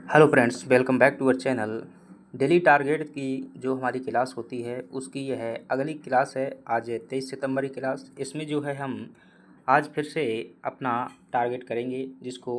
Hello friends, welcome back to our channel. Daily target की जो हमारी क्लास होती है उसकी यह अगली क्लास है। आज 23 सितंबर की क्लास। इसमें जो है हम आज फिर से अपना टारगेट करेंगे। जिसको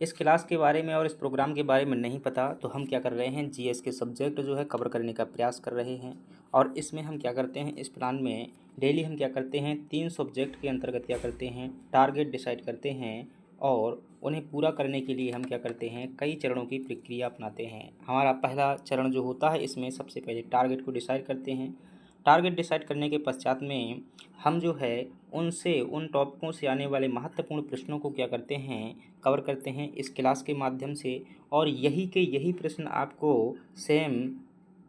इस क्लास के बारे में और इस प्रोग्राम के बारे में नहीं पता, तो हम क्या कर रहे हैं, जीएस के सब्जेक्ट जो है कवर करने का प्रयास कर रहे हैं। और इसमें हम क्या करते हैं, इस प्लान में डेली हम क्या करते हैं, 3 सब्जेक्ट के अंतर्गत क्या करते हैं, टारगेट डिसाइड करते हैं। और उन्हें पूरा करने के लिए हम क्या करते हैं, कई चरणों की प्रक्रिया अपनाते हैं। हमारा पहला चरण जो होता है, इसमें सबसे पहले टारगेट को डिसाइड करते हैं। टारगेट डिसाइड करने के पश्चात में हम जो है उन टॉपिकों से आने वाले महत्वपूर्ण प्रश्नों को क्या करते हैं, कवर करते हैं इस क्लास के माध्यम से। और यही प्रश्न आपको सेम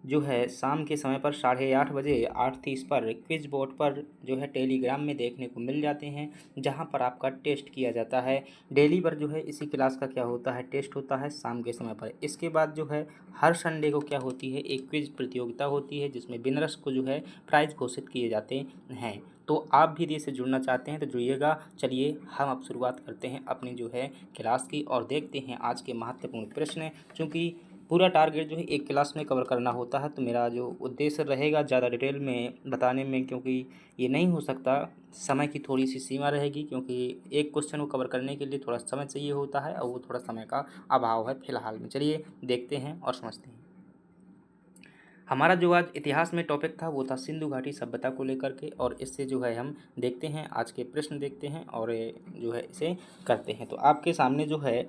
जो है शाम के समय पर 8:30 बजे 8:30 पर क्विज बोर्ड पर जो है टेलीग्राम में देखने को मिल जाते हैं, जहां पर आपका टेस्ट किया जाता है। डेली पर जो है इसी क्लास का क्या होता है, टेस्ट होता है शाम के समय पर। इसके बाद जो है हर संडे को क्या होती है, एक क्विज प्रतियोगिता होती है, जिसमें विनर्स को जो है प्राइज घोषित किए जाते हैं। तो आप भी यदि इसे जुड़ना चाहते हैं तो जुड़िएगा। चलिए हम अब शुरुआत करते हैं अपनी जो है क्लास की और देखते हैं आज के महत्वपूर्ण प्रश्न। चूँकि पूरा टारगेट जो है एक क्लास में कवर करना होता है, तो मेरा जो उद्देश्य रहेगा ज़्यादा डिटेल में बताने में, क्योंकि ये नहीं हो सकता, समय की थोड़ी सी सीमा रहेगी। क्योंकि एक क्वेश्चन को कवर करने के लिए थोड़ा समय चाहिए होता है, और वो थोड़ा समय का अभाव है फिलहाल में। चलिए देखते हैं और समझते हैं। हमारा जो आज इतिहास में टॉपिक था वो था सिंधु घाटी सभ्यता को लेकर के, और इससे जो है हम देखते हैं आज के प्रश्न देखते हैं और जो है इसे करते हैं। तो आपके सामने जो है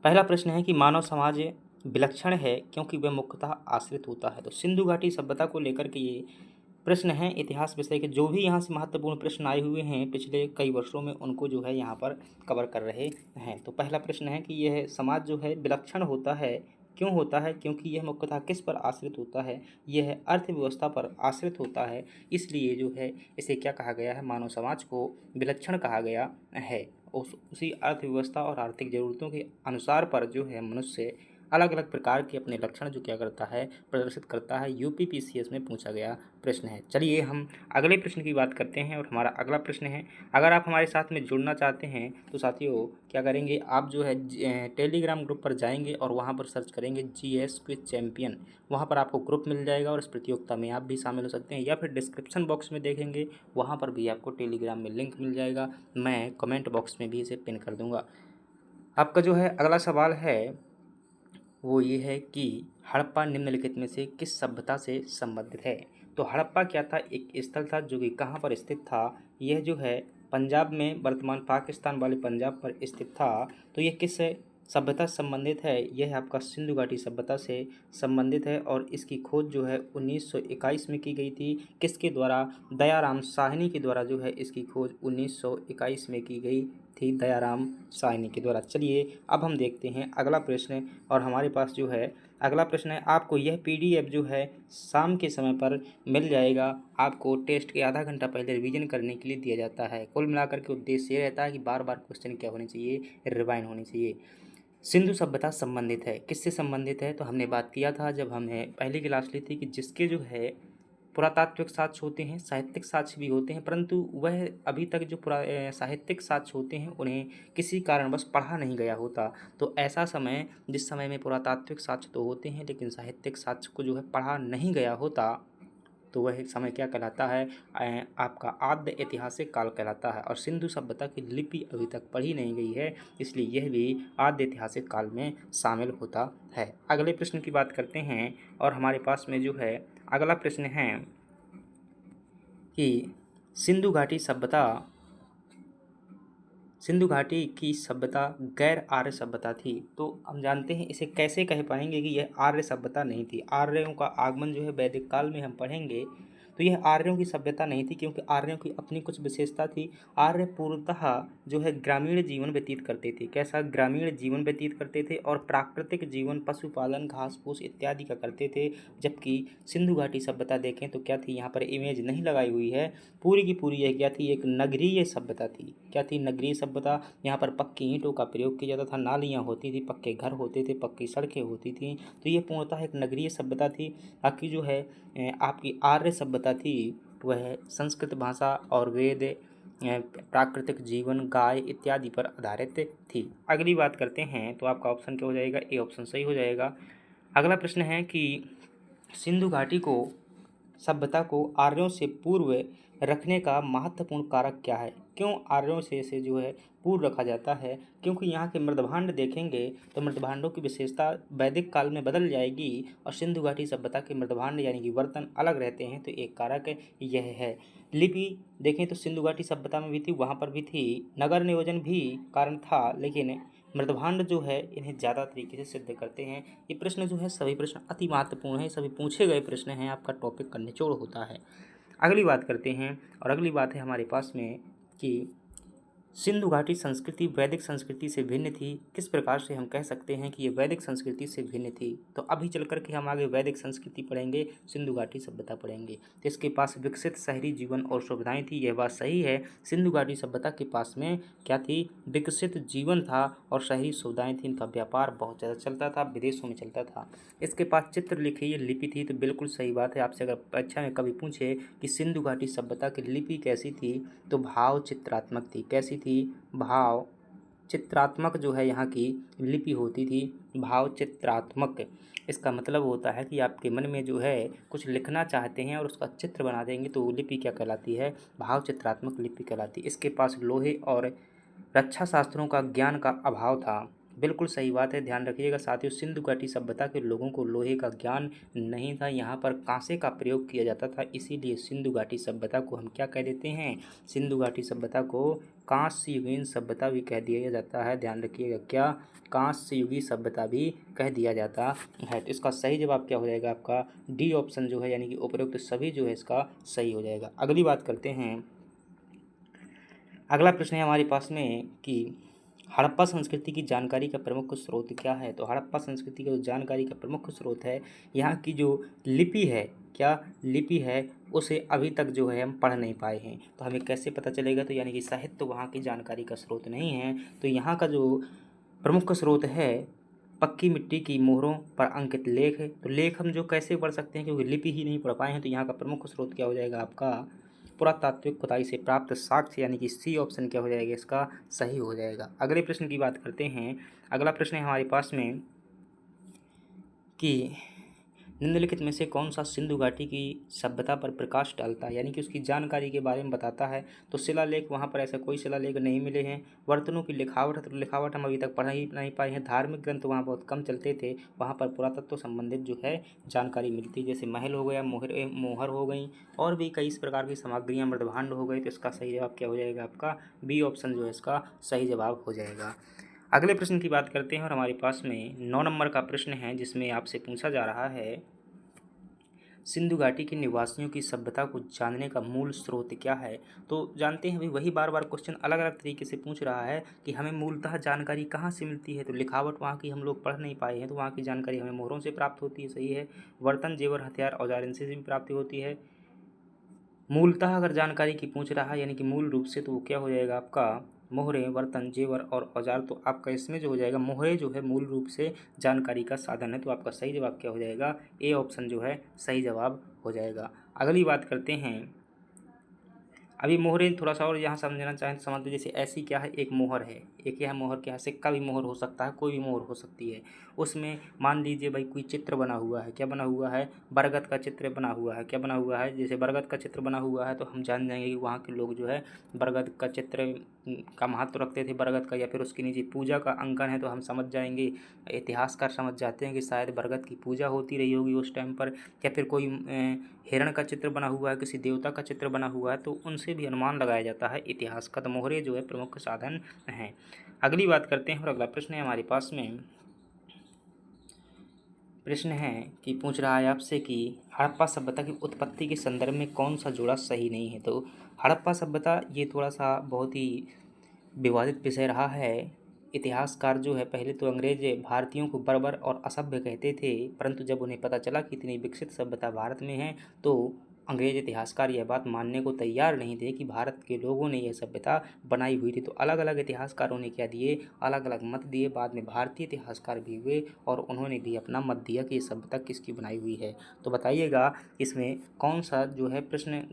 पहला प्रश्न है कि मानव समाज विलक्षण है क्योंकि वह मुख्यतः आश्रित होता है। तो सिंधु घाटी सभ्यता को लेकर के ये प्रश्न हैं इतिहास विषय के। जो भी यहाँ से महत्वपूर्ण प्रश्न आए हुए हैं पिछले कई वर्षों में, उनको जो है यहाँ पर कवर कर रहे हैं। तो पहला प्रश्न है कि यह समाज जो है विलक्षण होता है, क्यों होता है, क्योंकि यह मुख्यतः किस पर आश्रित होता है, यह अर्थव्यवस्था पर आश्रित होता है। इसलिए जो है इसे क्या कहा गया है, मानव समाज को विलक्षण कहा गया है। उसी अर्थव्यवस्था और आर्थिक ज़रूरतों के अनुसार पर जो है मनुष्य अलग अलग प्रकार के अपने लक्षण जो क्या करता है, प्रदर्शित करता है। यूपीपीसीएस में पूछा गया प्रश्न है। चलिए हम अगले प्रश्न की बात करते हैं, और हमारा अगला प्रश्न है, अगर आप हमारे साथ में जुड़ना चाहते हैं तो साथियों क्या करेंगे, आप जो है टेलीग्राम ग्रुप पर जाएंगे और वहाँ पर सर्च करेंगे जीएस क्विज चैम्पियन। वहाँ पर आपको ग्रुप मिल जाएगा और इस प्रतियोगिता में आप भी शामिल हो सकते हैं, या फिर डिस्क्रिप्शन बॉक्स में देखेंगे, वहाँ पर भी आपको टेलीग्राम में लिंक मिल जाएगा। मैं कमेंट बॉक्स में भी इसे पिन कर दूँगा। आपका जो है अगला सवाल है वो ये है कि हड़प्पा निम्नलिखित में से किस सभ्यता से संबंधित है। तो हड़प्पा क्या था, एक स्थल था जो कि कहाँ पर स्थित था, यह जो है पंजाब में, वर्तमान पाकिस्तान वाले पंजाब पर स्थित था। तो यह किस सभ्यता से संबंधित है, यह आपका सिंधु घाटी सभ्यता से संबंधित है। और इसकी खोज जो है 1921 में की गई थी। किसके द्वारा, दयाराम साहनी के द्वारा जो है इसकी खोज 1921 में की गई थी, दयाराम साहनी के द्वारा। चलिए अब हम देखते हैं अगला प्रश्न। और हमारे पास जो है अगला प्रश्न है, आपको यह पीडीएफ जो है शाम के समय पर मिल जाएगा। आपको टेस्ट के आधा घंटा पहले रिवीजन करने के लिए दिया जाता है। कुल मिलाकर के उद्देश्य ये रहता है कि बार बार क्वेश्चन क्या होने चाहिए, रिवाइंड होनी चाहिए। सिंधु सभ्यता संबंधित है, किससे संबंधित है, तो हमने बात किया था जब हमने पहली क्लास ली थी कि जिसके जो है पुरातात्विक साक्ष्य होते हैं, साहित्यिक साक्ष्य भी होते हैं, परंतु वह अभी तक जो साहित्यिक साक्ष्य होते हैं उन्हें किसी कारणवश पढ़ा नहीं गया होता। तो ऐसा समय, जिस समय में पुरातात्विक साक्ष्य तो होते हैं लेकिन साहित्यिक साक्ष्य को जो है पढ़ा नहीं गया होता, तो वह समय क्या कहलाता है, आपका आद्य ऐतिहासिक काल कहलाता है। और सिंधु सभ्यता की लिपि अभी तक पढ़ी नहीं गई है, इसलिए यह भी आद्य ऐतिहासिक काल में शामिल होता है। अगले प्रश्न की बात करते हैं, और हमारे पास में जो है अगला प्रश्न है कि सिंधु घाटी की सभ्यता गैर आर्य सभ्यता थी। तो हम जानते हैं इसे कैसे कह पाएंगे कि यह आर्य सभ्यता नहीं थी। आर्यों का आगमन जो है वैदिक काल में हम पढ़ेंगे, तो यह आर्यों की सभ्यता नहीं थी, क्योंकि आर्यों की अपनी कुछ विशेषता थी। आर्य पूर्णतः जो है ग्रामीण जीवन व्यतीत करते थे। कैसा ग्रामीण जीवन व्यतीत करते थे, और प्राकृतिक जीवन, पशुपालन, घास फूस इत्यादि का करते थे। जबकि सिंधु घाटी सभ्यता देखें तो क्या थी, यहाँ पर इमेज नहीं लगाई हुई है, पूरी की पूरी यह क्या थी, एक नगरीय सभ्यता थी। क्या थी, नगरीय सभ्यता। यहाँ पर पक्की ईंटों का प्रयोग किया जाता था, नालियाँ होती थी, पक्के घर होते थे, पक्की सड़कें होती थी। तो ये पूर्णतः एक नगरीय सभ्यता थी। बाकी जो है आपकी आर्य सभ्यता थी, वह संस्कृत भाषा और वेद प्राकृतिक जीवन, गाय इत्यादि पर आधारित थी। अगली बात करते हैं तो आपका ऑप्शन क्या हो जाएगा, ए ऑप्शन सही हो जाएगा। अगला प्रश्न है कि सिंधु घाटी को सभ्यता को आर्यों से पूर्व रखने का महत्वपूर्ण कारक क्या है? क्यों आर्यों से इसे जो है पूर्व रखा जाता है? क्योंकि यहाँ के मृदभांड देखेंगे तो मृदभांडों की विशेषता वैदिक काल में बदल जाएगी और सिंधु घाटी सभ्यता के मृदभांड यानी कि बर्तन अलग रहते हैं, तो एक कारक यह है। लिपि देखें तो सिंधु घाटी सभ्यता में भी थी, वहाँ पर भी थी, नगर नियोजन भी कारण था, लेकिन मृदभांड जो है इन्हें ज़्यादा तरीके से सिद्ध करते हैं। ये प्रश्न जो है सभी प्रश्न अति महत्वपूर्ण है, सभी पूछे गए प्रश्न हैं, आपका टॉपिक का निचोड़ होता है। अगली बात करते हैं और अगली बात है हमारे पास में कि सिंधु घाटी संस्कृति वैदिक संस्कृति से भिन्न थी। किस प्रकार से हम कह सकते हैं कि ये वैदिक संस्कृति से भिन्न थी? तो अभी चल कर के हम आगे वैदिक संस्कृति पढ़ेंगे, सिंधु घाटी सभ्यता पढ़ेंगे। तो इसके पास विकसित शहरी जीवन और सुविधाएं थी, यह बात सही है। सिंधु घाटी सभ्यता के पास में क्या थी? विकसित जीवन था और शहरी सुविधाएं थी। इनका व्यापार बहुत ज़्यादा चलता था, विदेशों में चलता था। इसके पास चित्रलिखित लिपि थी, तो बिल्कुल सही बात है। आपसे अगर परीक्षा में कभी पूछे कि सिंधु घाटी सभ्यता की लिपि कैसी थी, तो भाव चित्रात्मक थी। कैसी थी? भाव चित्रात्मक जो है यहाँ की लिपि होती थी, भाव चित्रात्मक। इसका मतलब होता है कि आपके मन में जो है कुछ लिखना चाहते हैं और उसका चित्र बना देंगे, तो वो लिपि क्या कहलाती है? भाव चित्रात्मक लिपि कहलाती है। इसके पास लोहे और रक्षा शास्त्रों का ज्ञान का अभाव था। बिल्कुल सही बात है, ध्यान रखिएगा साथियों। सिंधु घाटी सभ्यता के लोगों को लोहे का ज्ञान नहीं था, यहाँ पर कांसे का प्रयोग किया जाता था, इसीलिए सिंधु घाटी सभ्यता को हम क्या कह देते हैं? सिंधु घाटी सभ्यता को कांस्य युगीन सभ्यता भी कह दिया जाता है। ध्यान रखिएगा, क्या? कांस्य युगीन सभ्यता भी कह दिया जाता है। तो इसका सही जवाब क्या हो जाएगा? आपका डी ऑप्शन जो है, यानी कि उपरोक्त सभी जो है इसका सही हो जाएगा। अगली बात करते हैं। अगला प्रश्न है हमारे पास में कि हड़प्पा संस्कृति की जानकारी का प्रमुख स्रोत क्या है? तो हड़प्पा संस्कृति का जो जानकारी का प्रमुख स्रोत है, यहाँ की जो लिपि है, क्या लिपि है, उसे अभी तक जो है हम पढ़ नहीं पाए हैं। तो हमें कैसे पता चलेगा? तो यानी कि साहित्य तो वहाँ की जानकारी का स्रोत नहीं है, तो यहाँ का जो प्रमुख स्रोत है पक्की मिट्टी की मोहरों पर अंकित लेख है। तो लेख हम जो कैसे पढ़ सकते हैं, क्योंकि लिपि ही नहीं पढ़ पाए हैं, तो यहाँ का प्रमुख स्रोत क्या हो जाएगा? आपका पुरातात्विक खुदाई से प्राप्त साक्ष्य, यानी कि सी ऑप्शन क्या हो जाएगा? इसका सही हो जाएगा। अगले प्रश्न की बात करते हैं। अगला प्रश्न है हमारे पास में कि निम्नलिखित में से कौन सा सिंधु घाटी की सभ्यता पर प्रकाश डालता है, यानी कि उसकी जानकारी के बारे में बताता है? तो शिलालेख, वहाँ पर ऐसा कोई शिलालेख नहीं मिले हैं। बर्तनों की लिखावट, तो लिखावट हम अभी तक पढ़ ही नहीं पाए हैं। धार्मिक ग्रंथ वहाँ बहुत कम चलते थे, वहाँ पर पुरातत्व संबंधित जो है जानकारी मिलती, जैसे महल हो गया, मोहर हो गई, और भी कई इस प्रकार की सामग्रियाँ, मृदभांड हो गए। तो इसका सही जवाब क्या हो जाएगा? आपका बी ऑप्शन जो है इसका सही जवाब हो जाएगा। अगले प्रश्न की बात करते हैं और हमारे पास में 9 नंबर का प्रश्न है, जिसमें आपसे पूछा जा रहा है सिंधु घाटी के निवासियों की सभ्यता को जानने का मूल स्रोत क्या है? तो जानते हैं, अभी वही बार बार क्वेश्चन अलग अलग तरीके से पूछ रहा है कि हमें मूलतः जानकारी कहाँ से मिलती है। तो लिखावट वहाँ की हम लोग पढ़ नहीं पाए हैं, तो वहाँ की जानकारी हमें मोहरों से प्राप्त होती है, सही है। बर्तन, जेवर, हथियार, औजार, इनसे भी प्राप्ति होती है। मूलतः अगर जानकारी की पूछ रहा है, यानी कि मूल रूप से, तो वो क्या हो जाएगा? आपका मोहरें, बर्तन, जेवर और औजार। तो आपका इसमें जो हो जाएगा, मोहरे जो है मूल रूप से जानकारी का साधन है, तो आपका सही जवाब क्या हो जाएगा? ए ऑप्शन जो है सही जवाब हो जाएगा। अगली बात करते हैं। अभी मोहरे थोड़ा सा और यहाँ समझना चाहें तो समझ लीजिए, जैसे ऐसी क्या है, एक मोहर है, एक यह मोहर क्या है, सिक्का भी मोहर हो सकता है, कोई भी मोहर हो सकती है। उसमें मान लीजिए भाई कोई चित्र बना हुआ है, क्या बना हुआ है? बरगद का चित्र बना हुआ है। क्या बना हुआ है? जैसे बरगद का चित्र बना हुआ है, तो हम जान जाएंगे कि वहाँ के लोग जो है बरगद का चित्र का महत्व रखते थे, बरगद का, या फिर उसकी निजी पूजा का अंकन है, तो हम समझ जाएंगे, इतिहासकार समझ जाते हैं कि शायद बरगद की पूजा होती रही होगी उस टाइम पर। या फिर कोई हिरण का चित्र बना हुआ है, किसी देवता का चित्र बना हुआ है, तो उनसे भी अनुमान लगाया जाता है इतिहास का। तो मोहरे जो है प्रमुख साधन हैं। अगली बात करते हैं और अगला प्रश्न है हमारे पास में। प्रश्न है कि पूछ रहा है आपसे कि हड़प्पा सभ्यता की उत्पत्ति के संदर्भ में कौन सा जोड़ा सही नहीं है। तो हड़प्पा सभ्यता ये थोड़ा सा बहुत ही विवादित विषय रहा है। इतिहासकार जो है, पहले तो अंग्रेज भारतीयों को बर्बर और असभ्य कहते थे, परंतु जब उन्हें पता चला कि इतनी विकसित सभ्यता भारत में है, तो अंग्रेज इतिहासकार यह बात मानने को तैयार नहीं थे कि भारत के लोगों ने यह सभ्यता बनाई हुई थी। तो अलग अलग इतिहासकारों ने क्या दिए? अलग अलग मत दिए। बाद में भारतीय इतिहासकार भी हुए और उन्होंने भी अपना मत दिया कि ये सभ्यता किसकी बनाई हुई है। तो बताइएगा इसमें कौन सा जो है प्रश्न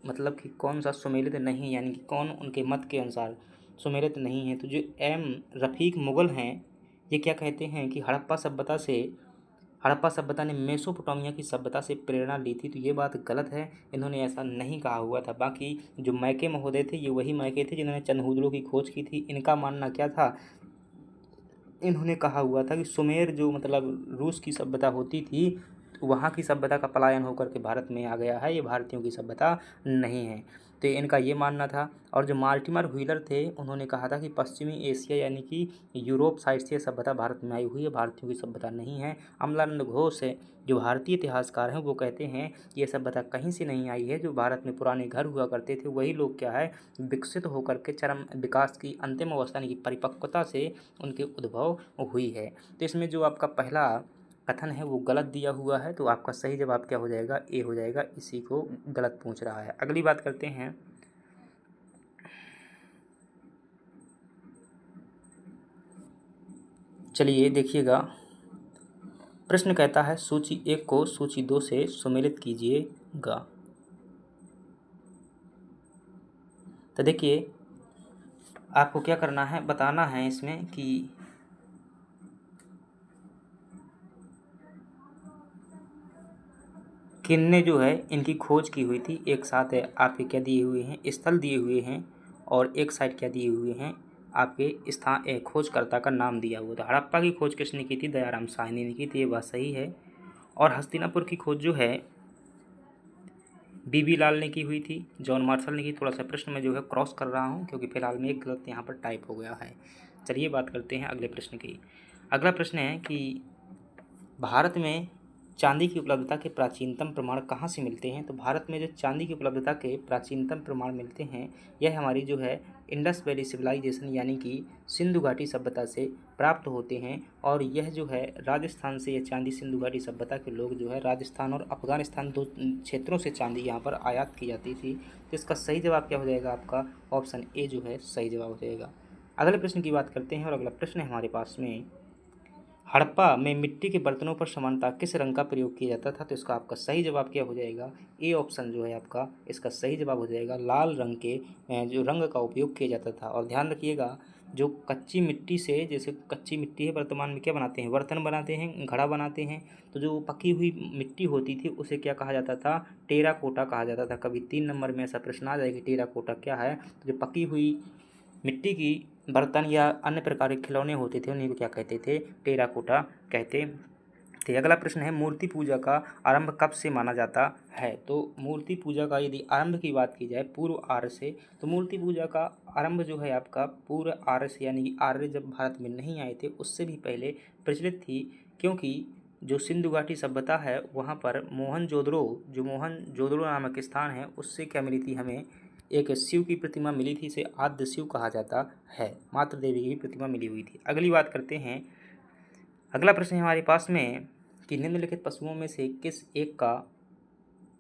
मतलब कि कौन सा सुमेलित नहीं है, यानी कि कौन उनके मत के अनुसार सुमेलित नहीं है। तो जो एम रफ़ीक मुग़ल हैं, ये क्या कहते हैं कि हड़प्पा सभ्यता ने मेसोपोटामिया की सभ्यता से प्रेरणा ली थी। तो ये बात गलत है, इन्होंने ऐसा नहीं कहा हुआ था। बाकी जो मैके महोदय थे, ये वही मैके थे जिन्होंने चंद्रहूदड़ों की खोज की थी। इनका मानना क्या था, इन्होंने कहा हुआ था कि सुमेर जो मतलब रूस की सभ्यता होती थी, तो वहाँ की सभ्यता का पलायन होकर के भारत में आ गया है, ये भारतीयों की सभ्यता नहीं है। तो इनका ये मानना था। और जो मार्टिमर व्हीलर थे, उन्होंने कहा था कि पश्चिमी एशिया यानी कि यूरोप साइड से सभ्यता भारत में आई हुई है, भारतीयों की सभ्यता नहीं है। अमलानंद घोष है, जो भारतीय इतिहासकार हैं, वो कहते हैं कि ये सभ्यता कहीं से नहीं आई है। जो भारत में पुराने घर हुआ करते थे, वही लोग क्या है विकसित होकर के चरम विकास की अंतिम अवस्था यानी कि परिपक्वता से उनके उद्भव हुई है। तो इसमें जो आपका पहला कथन है वो गलत दिया हुआ है, तो आपका सही जवाब क्या हो जाएगा, ए हो जाएगा। इसी को गलत पूछ रहा है। अगली बात करते हैं। चलिए देखिएगा, प्रश्न कहता है सूची 1 को सूची 2 से सुमेलित कीजिएगा। तो देखिए, आपको क्या करना है, बताना है इसमें कि किनने जो है इनकी खोज की हुई थी। एक साथ आपके क्या दिए हुए हैं, स्थल दिए हुए हैं, और एक साइड क्या दिए हुए हैं, आपके स्थान खोजकर्ता का नाम दिया हुआ था। हड़प्पा की खोज किसने की थी, दयाराम साहनी ने की थी, ये बात सही है। और हस्तिनापुर की खोज जो है बीबी लाल ने की हुई थी, जॉन मार्शल ने की। थोड़ा सा प्रश्न में जो है क्रॉस कर रहा हूँ क्योंकि फिलहाल में एक गलत यहाँ पर टाइप हो गया है। चलिए बात करते हैं अगले प्रश्न की। अगला प्रश्न है कि भारत में चांदी की उपलब्धता के प्राचीनतम प्रमाण कहाँ से मिलते हैं। तो भारत में जो चांदी की उपलब्धता के प्राचीनतम प्रमाण मिलते हैं, यह हमारी जो है इंडस वैली सिविलाइजेशन यानी कि सिंधु घाटी सभ्यता से प्राप्त होते हैं। और यह जो है राजस्थान से, यह चांदी सिंधु घाटी सभ्यता के लोग जो है राजस्थान और अफगानिस्तान 2 क्षेत्रों से चांदी यहाँ पर आयात की जाती थी। तो इसका सही जवाब क्या हो जाएगा, आपका ऑप्शन ए जो है सही जवाब हो जाएगा। अगले प्रश्न की बात करते हैं, और अगला प्रश्न है हमारे पास में, हड़प्पा में मिट्टी के बर्तनों पर सामान्यतः किस रंग का प्रयोग किया जाता था। तो इसका आपका सही जवाब क्या हो जाएगा, ए ऑप्शन जो है आपका इसका सही जवाब हो जाएगा। लाल रंग के जो रंग का उपयोग किया जाता था। और ध्यान रखिएगा, जो कच्ची मिट्टी से, जैसे कच्ची मिट्टी है वर्तमान में क्या बनाते हैं, बर्तन बनाते हैं, घड़ा बनाते हैं। तो जो पकी हुई मिट्टी होती थी उसे क्या कहा जाता था, टेराकोटा कहा जाता था। कभी 3 नंबर में ऐसा प्रश्न आ जाए कि टेराकोटा क्या है, तो जो पकी हुई मिट्टी की बर्तन या अन्य प्रकार के खिलौने होते थे उन्हीं को क्या कहते थे, टेराकोटा कहते थे। अगला प्रश्न है, मूर्ति पूजा का आरंभ कब से माना जाता है। तो मूर्ति पूजा का यदि आरंभ की बात की जाए पूर्व आर्य से, तो मूर्ति पूजा का आरंभ जो है आपका पूर्व आर्य से, यानी कि आर्य जब भारत में नहीं आए थे उससे भी पहले प्रचलित थी। क्योंकि जो सिंधु घाटी सभ्यता है वहाँ पर मोहनजोदड़ो नामक स्थान है, उससे क्या मिली थी हमें, एक शिव की प्रतिमा मिली थी, इसे आद्य शिव कहा जाता है। मातृ देवी की प्रतिमा मिली हुई थी। अगली बात करते हैं, अगला प्रश्न है हमारे पास में कि निम्नलिखित पशुओं में से किस एक का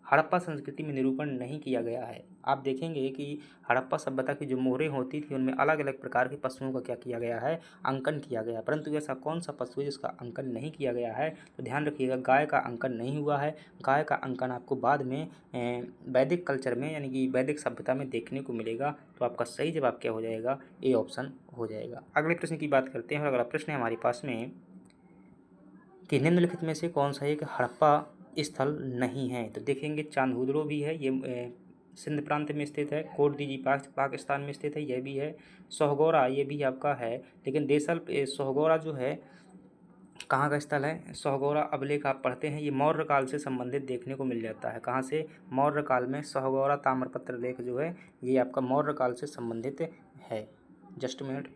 हड़प्पा संस्कृति में निरूपण नहीं किया गया है। आप देखेंगे कि हड़प्पा सभ्यता की जो मोहरें होती थी उनमें अलग अलग प्रकार के पशुओं का क्या किया गया है, अंकन किया गया। परंतु ऐसा कौन सा पशु है जिसका अंकन नहीं किया गया है। तो ध्यान रखिएगा, गाय का अंकन नहीं हुआ है। गाय का अंकन आपको बाद में वैदिक कल्चर में यानी कि वैदिक सभ्यता में देखने को मिलेगा। तो आपका सही जवाब क्या हो जाएगा, ए ऑप्शन हो जाएगा। अगले प्रश्न की बात करते हैं, और अगला प्रश्न है हमारे पास में कि निम्नलिखित में से कौन सा एक हड़प्पा स्थल नहीं है। तो देखेंगे चांदहुदड़ो भी है, ये सिंध प्रांत में स्थित है। कोटदीजी पाकिस्तान में स्थित है, यह भी है। सोहगौरा ये भी आपका है। लेकिन सोहगौरा जो है कहाँ का स्थल है, सोहगौरा अभिलेख आप पढ़ते हैं, ये मौर्य काल से संबंधित देखने को मिल जाता है। कहाँ से, मौर्य काल में सोहगौरा ताम्रपत्र लेख जो है ये आपका मौर्य काल से संबंधित है। Just minute.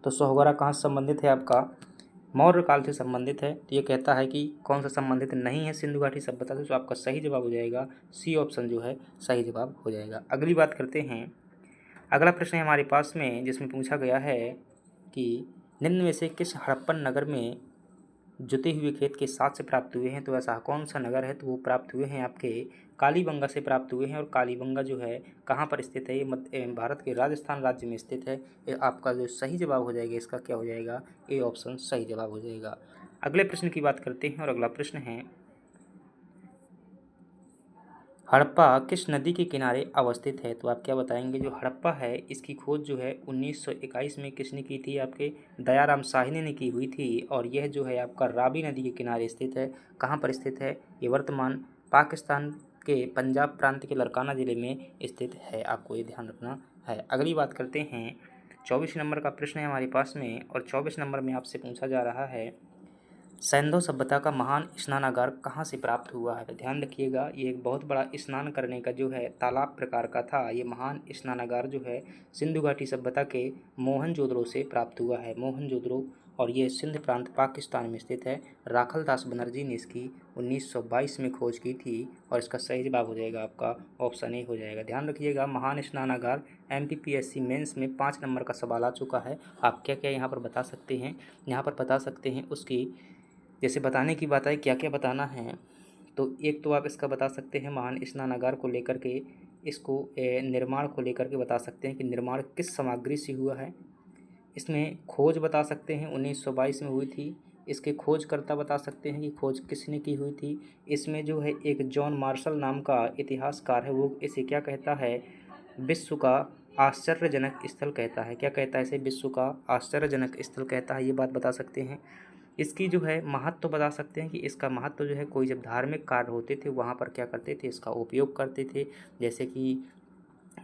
तो सोहगौरा कहाँ से संबंधित है, आपका मौर्य काल से संबंधित है। तो ये कहता है कि कौन सा संबंधित नहीं है सिंधु घाटी सभ्यता से। तो आपका सही जवाब हो जाएगा सी ऑप्शन जो है सही जवाब हो जाएगा। अगली बात करते हैं, अगला प्रश्न है हमारे पास में जिसमें पूछा गया है कि निम्न में से किस हड़प्पन नगर में जुते हुए खेत के साक्ष्य प्राप्त हुए हैं। तो ऐसा कौन सा नगर है, तो वो प्राप्त हुए हैं आपके कालीबंगा से प्राप्त हुए हैं। और कालीबंगा जो है कहाँ पर स्थित है, ये भारत के राजस्थान राज्य में स्थित है। ये आपका जो सही जवाब हो जाएगा इसका क्या हो जाएगा, ए ऑप्शन सही जवाब हो जाएगा। अगले प्रश्न की बात करते हैं, और अगला प्रश्न है हड़प्पा किस नदी के किनारे अवस्थित है? तो आप क्या बताएंगे? जो हड़प्पा है इसकी खोज जो है 1921 में किसने की थी? आपके दयाराम साहनी ने की हुई थी और यह जो है आपका रावी नदी के किनारे स्थित है। कहाँ पर स्थित है? ये वर्तमान पाकिस्तान के पंजाब प्रांत के लरकाना ज़िले में स्थित है। आपको ये ध्यान रखना है। अगली बात करते हैं, 24 नंबर का प्रश्न है हमारे पास में और 24 नंबर में आपसे पूछा जा रहा है, सैंधव सभ्यता का महान स्नानागार कहाँ से प्राप्त हुआ है? तो ध्यान रखिएगा, ये एक बहुत बड़ा स्नान करने का जो है तालाब प्रकार का था। ये महान स्नानागार जो है सिंधु घाटी सभ्यता के मोहनजोदड़ो से प्राप्त हुआ है। मोहनजोदड़ो, और ये सिंध प्रांत पाकिस्तान में स्थित है। राखल दास बनर्जी ने इसकी 1922 में खोज की थी और इसका सही जवाब हो जाएगा आपका ऑप्शन ए हो जाएगा। ध्यान रखिएगा, महान स्नानागार MPPSC मेंस में 5 नंबर का सवाल आ चुका है। आप क्या क्या यहाँ पर बता सकते हैं? यहाँ पर बता सकते हैं उसकी, जैसे बताने की बात है क्या क्या बताना है, तो एक तो आप इसका बता सकते हैं महान स्नानागार को लेकर के, इसको निर्माण को लेकर के बता सकते हैं कि निर्माण किस सामग्री से हुआ है। इसमें खोज बता सकते हैं 1922 में हुई थी। इसके खोजकर्ता बता सकते हैं कि खोज किसने की हुई थी। इसमें जो है एक जॉन मार्शल नाम का इतिहासकार है, वो इसे क्या कहता है? विश्व का आश्चर्यजनक स्थल कहता है। क्या कहता है इसे? विश्व का आश्चर्यजनक स्थल कहता है। ये बात बता सकते हैं। इसकी जो है महत्व तो बता सकते हैं कि इसका महत्व जो है, कोई जब धार्मिक कार्य होते थे वहाँ पर क्या करते थे? इसका उपयोग करते थे। जैसे कि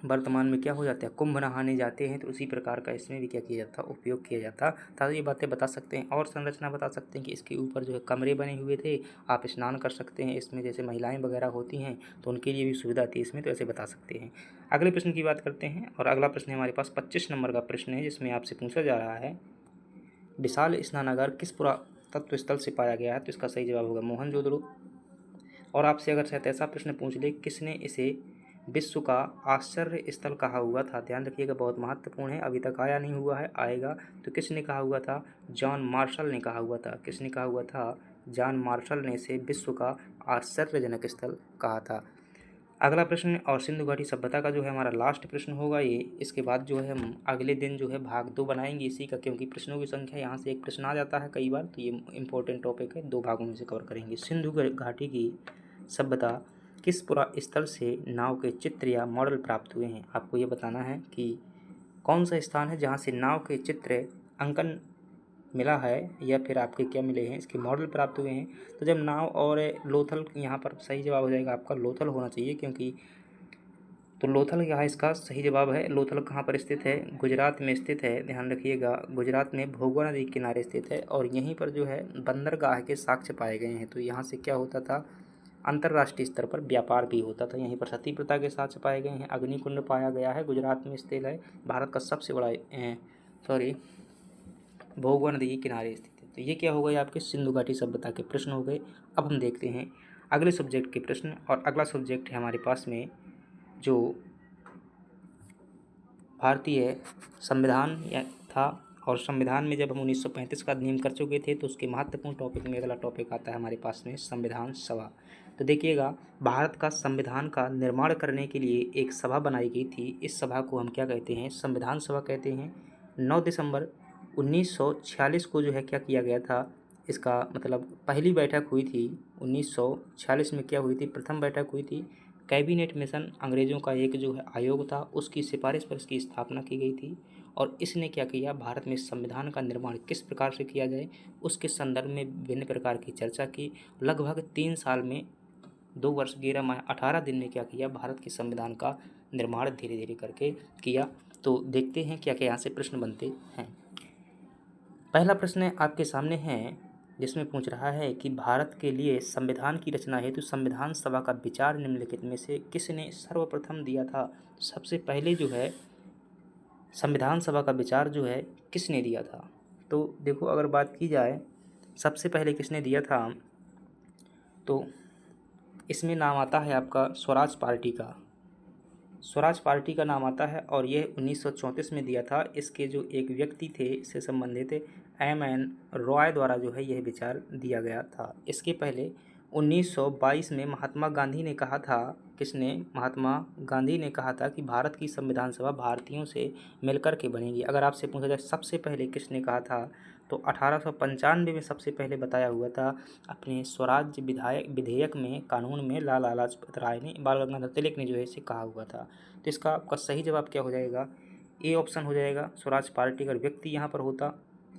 वर्तमान में क्या हो जाता है, कुंभ नहाने जाते हैं, तो उसी प्रकार का इसमें भी क्या किया जाता, उपयोग किया जाता था। ये बातें बता सकते हैं। और संरचना बता सकते हैं कि इसके ऊपर जो है कमरे बने हुए थे, आप स्नान कर सकते हैं इसमें। जैसे महिलाएं वगैरह होती हैं तो उनके लिए भी सुविधा थी इसमें, तो ऐसे बता सकते हैं। अगले प्रश्न की बात करते हैं और अगला प्रश्न हमारे पास 25 नंबर का प्रश्न है, जिसमें आपसे पूछा जा रहा है, विशाल स्नानागार किस पुरातत्व स्थल से पाया गया है? तो इसका सही जवाब होगा मोहनजोदड़ो। और आपसे अगर शायद ऐसा प्रश्न पूछ ले, किसने इसे विश्व का आश्चर्य स्थल कहा हुआ था? ध्यान रखिएगा, बहुत महत्वपूर्ण है, अभी तक आया नहीं हुआ है, आएगा। तो किसने कहा हुआ था? जॉन मार्शल ने कहा हुआ था। किसने कहा हुआ था? जॉन मार्शल ने इसे विश्व का आश्चर्यजनक स्थल कहा था। अगला प्रश्न और सिंधु घाटी सभ्यता का जो है हमारा लास्ट प्रश्न होगा ये। इसके बाद जो है हम अगले दिन जो है भाग 2 बनाएंगे इसी का, क्योंकि प्रश्नों की संख्या यहाँ से एक प्रश्न आ जाता है कई बार, तो ये इंपॉर्टेंट टॉपिक है, 2 भागों में से कवर करेंगे। सिंधु घाटी की सभ्यता किस पुरा स्थल से नाव के चित्र या मॉडल प्राप्त हुए हैं? आपको ये बताना है कि कौन सा स्थान है जहाँ से नाव के चित्र अंकन मिला है या फिर आपके क्या मिले हैं, इसके मॉडल प्राप्त हुए हैं। तो जब नाव और लोथल, यहाँ पर सही जवाब हो जाएगा आपका लोथल होना चाहिए, क्योंकि तो लोथल यहाँ इसका सही जवाब है। लोथल कहाँ पर स्थित है? गुजरात में स्थित है। ध्यान रखिएगा, गुजरात में भोगवा नदी के किनारे स्थित है और यहीं पर जो है बंदरगाह के साक्ष्य पाए गए हैं। तो यहाँ से क्या होता था? अंतर्राष्ट्रीय स्तर पर व्यापार भी होता था। यहीं पर सती प्रथा के साक्ष्य पाए गए हैं। अग्निकुंड पाया गया है, गुजरात में स्थित है, भारत का सबसे बड़ा भोगवा नदी के किनारे स्थित है। तो ये क्या हो गए? आपके सिंधु घाटी सभ्यता के प्रश्न हो गए। अब हम देखते हैं अगले सब्जेक्ट के प्रश्न, और अगला सब्जेक्ट है हमारे पास में जो भारतीय संविधान था। और संविधान में जब हम 1935 का अधिनियम कर चुके थे, तो उसके महत्वपूर्ण टॉपिक में अगला टॉपिक आता है हमारे पास में संविधान सभा। तो देखिएगा, भारत का संविधान का निर्माण करने के लिए एक सभा बनाई गई थी। इस सभा को हम क्या कहते हैं? संविधान सभा कहते हैं। 9 दिसंबर 1946 को जो है क्या किया गया था, इसका मतलब पहली बैठक हुई थी 1946 में। क्या हुई थी? प्रथम बैठक हुई थी। कैबिनेट मिशन अंग्रेज़ों का एक जो है आयोग था, उसकी सिफारिश पर इसकी स्थापना की गई थी। और इसने क्या किया? भारत में संविधान का निर्माण किस प्रकार से किया जाए उसके संदर्भ में विभिन्न प्रकार की चर्चा की। लगभग 3 साल में 2 वर्ष 11 माह 18 दिन में क्या किया? भारत के संविधान का निर्माण धीरे धीरे करके किया। तो देखते हैं क्या क्या यहाँ से प्रश्न बनते हैं। पहला प्रश्न आपके सामने है, जिसमें पूछ रहा है कि भारत के लिए संविधान की रचना हेतु संविधान सभा का विचार निम्नलिखित में से किसने सर्वप्रथम दिया था? सबसे पहले जो है संविधान सभा का विचार जो है किसने दिया था? तो देखो, अगर बात की जाए सबसे पहले किसने दिया था, तो इसमें नाम आता है आपका स्वराज पार्टी का। स्वराज पार्टी का नाम आता है और यह 1934 में दिया था। इसके जो एक व्यक्ति थे इससे संबंधित M.N. रॉय द्वारा जो है यह विचार दिया गया था। इसके पहले 1922 में महात्मा गांधी ने कहा था किसने? महात्मा गांधी ने कहा था कि भारत की संविधान सभा भारतीयों से मिलकर के बनेगी। अगर आपसे पूछा जाए सबसे पहले किसने कहा था, तो 1895 में सबसे पहले बताया हुआ था अपने स्वराज्य विधेयक में, कानून में लाला लाजपत राय ने, बाल गंगाधर तिलक ने जो है इसे कहा हुआ था। तो इसका आपका सही जवाब क्या हो जाएगा? ए ऑप्शन हो जाएगा। स्वराज पार्टी अगर व्यक्ति यहाँ पर होता,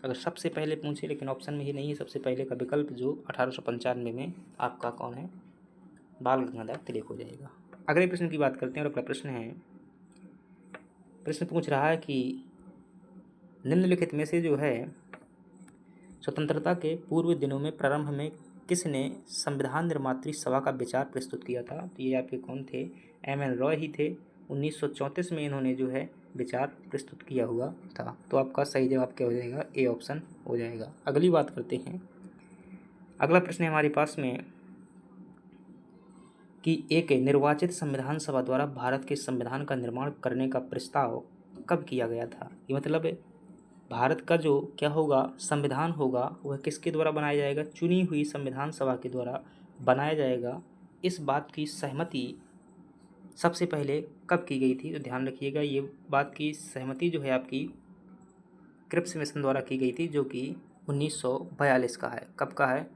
अगर सबसे पहले पूछे, लेकिन ऑप्शन में ही नहीं है सबसे पहले का विकल्प, जो 1895 में आपका कौन है? बाल गंगाधर तिलक हो जाएगा। अगले प्रश्न की बात करते हैं और अगला प्रश्न है, प्रश्न पूछ रहा है कि निम्नलिखित में से जो है स्वतंत्रता के पूर्व दिनों में प्रारंभ में किसने संविधान निर्मात्री सभा का विचार प्रस्तुत किया था? तो ये आपके कौन थे? एम.एन. रॉय ही थे। 1934 में इन्होंने जो है विचार प्रस्तुत किया हुआ था। तो आपका सही जवाब क्या हो जाएगा? ए ऑप्शन हो जाएगा। अगली बात करते हैं, अगला प्रश्न है हमारे पास में कि एक निर्वाचित संविधान सभा द्वारा भारत के संविधान का निर्माण करने का प्रस्ताव कब किया गया था? ये मतलब भारत का जो क्या होगा, संविधान होगा, वह किसके द्वारा बनाया जाएगा? चुनी हुई संविधान सभा के द्वारा बनाया जाएगा। इस बात की सहमति सबसे पहले कब की गई थी? तो ध्यान रखिएगा, ये बात की सहमति जो है आपकी क्रिप्स मिशन द्वारा की गई थी, जो कि 1942 का है। कब का है?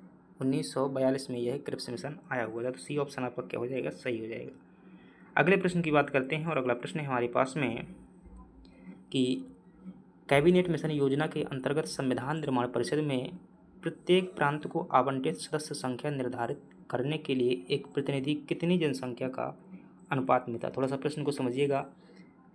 1942 में यह क्रिप्स मिशन आया हुआ था। तो सी ऑप्शन आपका क्या हो जाएगा? सही हो जाएगा। अगले प्रश्न की बात करते हैं और अगला प्रश्न है हमारे पास में कि कैबिनेट मिशन योजना के अंतर्गत संविधान निर्माण परिषद में प्रत्येक प्रांत को आवंटित सदस्य संख्या निर्धारित करने के लिए एक प्रतिनिधि कितनी जनसंख्या का अनुपात में था? थोड़ा सा प्रश्न को समझिएगा।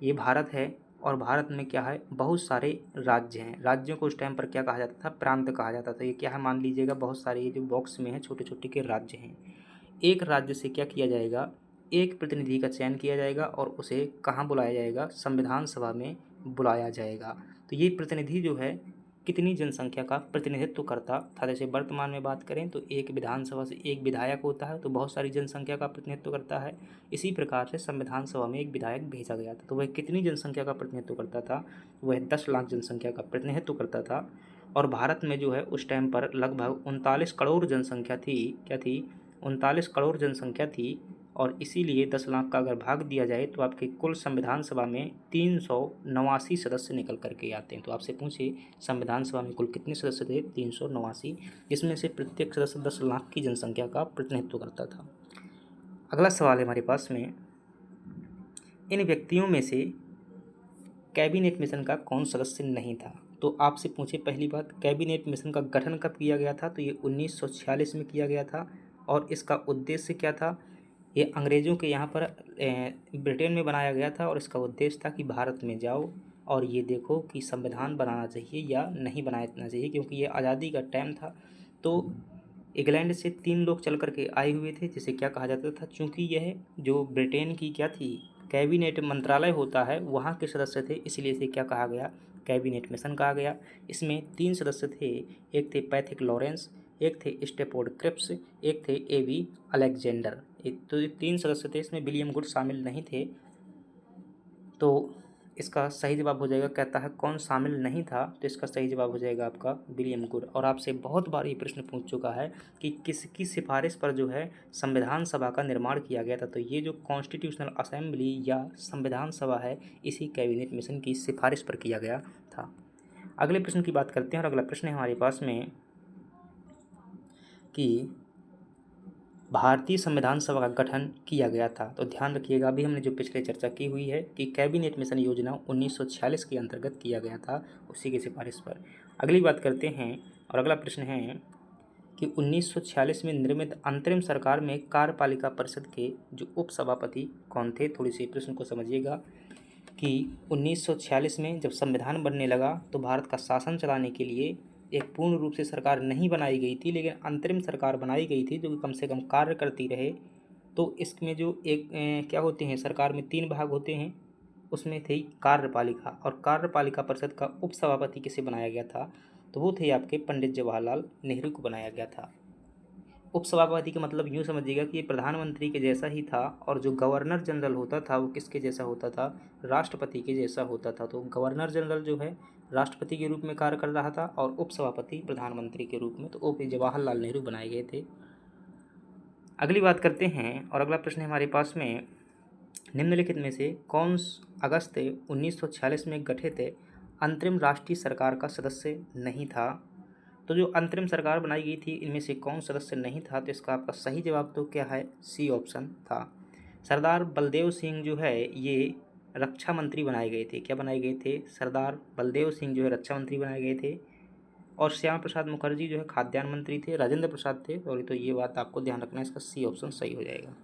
ये भारत है और भारत में क्या है, बहुत सारे राज्य हैं। राज्यों को उस टाइम पर क्या कहा जाता था? प्रांत कहा जाता था। ये क्या है, मान लीजिएगा बहुत सारे ये जो बॉक्स में है छोटे छोटे के राज्य हैं। एक राज्य से क्या किया जाएगा? एक प्रतिनिधि का चयन किया जाएगा और उसे कहाँ बुलाया जाएगा? संविधान सभा में बुलाया जाएगा। तो ये प्रतिनिधि जो है कितनी जनसंख्या का प्रतिनिधित्व करता था? जैसे वर्तमान में बात करें तो एक विधानसभा से एक विधायक होता है, तो बहुत सारी जनसंख्या का प्रतिनिधित्व करता है। इसी प्रकार से संविधान सभा में एक विधायक भेजा गया था, तो वह कितनी जनसंख्या का प्रतिनिधित्व करता था? वह 10 लाख जनसंख्या का प्रतिनिधित्व करता था। और भारत में जो है उस टाइम पर लगभग 39 करोड़ जनसंख्या थी। क्या थी? 39 करोड़ जनसंख्या थी। और इसीलिए 10 लाख का अगर भाग दिया जाए तो आपके कुल संविधान सभा में 389 सदस्य निकल करके आते हैं। तो आपसे पूछे संविधान सभा में कुल कितने सदस्य थे? 389, जिसमें से प्रत्येक सदस्य 10 लाख की जनसंख्या का प्रतिनिधित्व करता था। अगला सवाल है हमारे पास में, इन व्यक्तियों में से कैबिनेट मिशन का कौन सदस्य नहीं था? तो आपसे पूछे पहली बात, कैबिनेट मिशन का गठन कब किया गया था? तो ये 1946 में किया गया था। और इसका उद्देश्य क्या था? ये अंग्रेज़ों के यहाँ पर ब्रिटेन में बनाया गया था और इसका उद्देश्य था कि भारत में जाओ और ये देखो कि संविधान बनाना चाहिए या नहीं बनाना चाहिए, क्योंकि ये आज़ादी का टाइम था। तो इंग्लैंड से 3 लोग चल कर के आए हुए थे, जिसे क्या कहा जाता था, चूँकि यह जो ब्रिटेन की क्या थी, कैबिनेट मंत्रालय होता है, वहाँ के सदस्य थे, इसलिए इसे क्या कहा गया? कैबिनेट मिशन कहा गया। इसमें 3 सदस्य थे, एक थे पैथिक लॉरेंस, एक थे स्टेफोर्ड क्रिप्स, एक थे ए.वी. अलेक्जेंडर। तो ये 3 सदस्य थे, इसमें विलियम गुड शामिल नहीं थे। तो इसका सही जवाब हो जाएगा, कहता है कौन शामिल नहीं था? तो इसका सही जवाब हो जाएगा आपका विलियम गुड। और आपसे बहुत बार ये प्रश्न पूछ चुका है कि किसकी सिफारिश पर जो है संविधान सभा का निर्माण किया गया था? तो ये जो कॉन्स्टिट्यूशनल असेंबली या संविधान सभा है, इसी कैबिनेट मिशन की सिफारिश पर किया गया था। अगले प्रश्न की बात करते हैं और अगला प्रश्न है हमारे पास में कि भारतीय संविधान सभा का गठन किया गया था। तो ध्यान रखिएगा, अभी हमने जो पिछले चर्चा की हुई है कि कैबिनेट मिशन योजना 1946 के अंतर्गत किया गया था, उसी की सिफारिश पर। अगली बात करते हैं और अगला प्रश्न है कि 1946 में निर्मित अंतरिम सरकार में कार्यपालिका परिषद के जो उपसभापति कौन थे? थोड़ी सी प्रश्न को समझिएगा कि 1946 में जब संविधान बनने लगा तो भारत का शासन चलाने के लिए एक पूर्ण रूप से सरकार नहीं बनाई गई थी, लेकिन अंतरिम सरकार बनाई गई थी जो कि कम से कम कार्य करती रहे। तो इसमें जो एक क्या होते हैं, सरकार में 3 भाग होते हैं, उसमें थी कार्यपालिका, और कार्यपालिका परिषद का उपसभापति किसे बनाया गया था? तो वो थे आपके पंडित जवाहरलाल नेहरू को बनाया गया था। उपसभापति का मतलब यूँ समझिएगा कि ये प्रधानमंत्री के जैसा ही था, और जो गवर्नर जनरल होता था वो किसके जैसा होता था? राष्ट्रपति के जैसा होता था। तो गवर्नर जनरल जो है राष्ट्रपति के रूप में कार्य कर रहा था और उपसभापति प्रधानमंत्री के रूप में। तो ओ.पी. जवाहरलाल नेहरू बनाए गए थे। अगली बात करते हैं और अगला प्रश्न है हमारे पास में, निम्नलिखित में से कौन अगस्त 1946 में गठित अंतरिम राष्ट्रीय सरकार का सदस्य नहीं था। तो जो अंतरिम सरकार बनाई गई थी इनमें से कौन सदस्य नहीं था, तो इसका आपका सही जवाब तो क्या है, सी ऑप्शन था। सरदार बलदेव सिंह जो है ये रक्षा मंत्री बनाए गए थे। क्या बनाए गए थे, सरदार बलदेव सिंह जो है रक्षा मंत्री बनाए गए थे, और श्यामा प्रसाद मुखर्जी जो है खाद्यान्न मंत्री थे, राजेंद्र प्रसाद थे। और तो ये बात आपको ध्यान रखना है, इसका सी ऑप्शन सही हो जाएगा।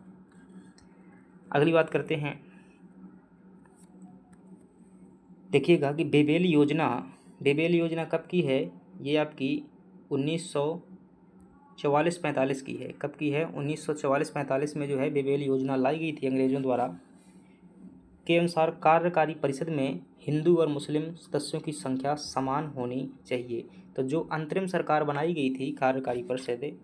अगली बात करते हैं, देखिएगा कि बेबेल योजना कब की है, ये आपकी 1944-45 की है। कब की है, 1944-45 में जो है बेबेल योजना लाई गई थी अंग्रेजों द्वारा। के अनुसार कार्यकारी परिषद में हिंदू और मुस्लिम सदस्यों की संख्या समान होनी चाहिए। तो जो अंतरिम सरकार बनाई गई थी कार्यकारी परिषद,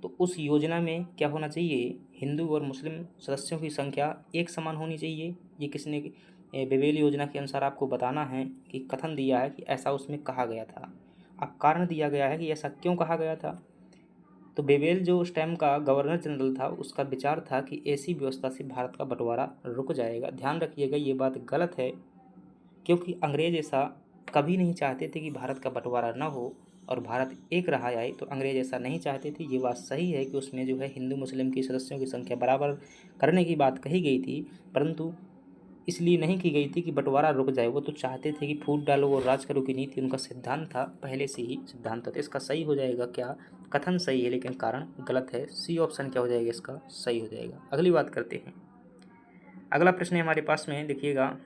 तो उस योजना में क्या होना चाहिए, हिंदू और मुस्लिम सदस्यों की संख्या एक समान होनी चाहिए। ये किसने, बेबेल योजना के अनुसार आपको बताना है कि कथन दिया है कि ऐसा उसमें कहा गया था। अब कारण दिया गया है कि ऐसा क्यों कहा गया था। तो बेबेल जो उस टाइम का गवर्नर जनरल था, उसका विचार था कि ऐसी व्यवस्था से भारत का बंटवारा रुक जाएगा। ध्यान रखिएगा ये बात गलत है, क्योंकि अंग्रेज ऐसा कभी नहीं चाहते थे कि भारत का बंटवारा न हो और भारत एक रहा जाए। तो अंग्रेज ऐसा नहीं चाहते थे। ये बात सही है कि उसमें जो है हिंदू मुस्लिम की सदस्यों की संख्या बराबर करने की बात कही गई थी, परंतु इसलिए नहीं की गई थी कि बंटवारा रुक जाए। वो तो चाहते थे कि फूट डालो और राज करो की नीति उनका सिद्धांत था, पहले से ही सिद्धांत था। तो इसका सही हो जाएगा क्या, कथन सही है लेकिन कारण गलत है। सी ऑप्शन क्या हो जाएगा, इसका सही हो जाएगा। अगली बात करते हैं, अगला प्रश्न है हमारे पास में, देखिएगा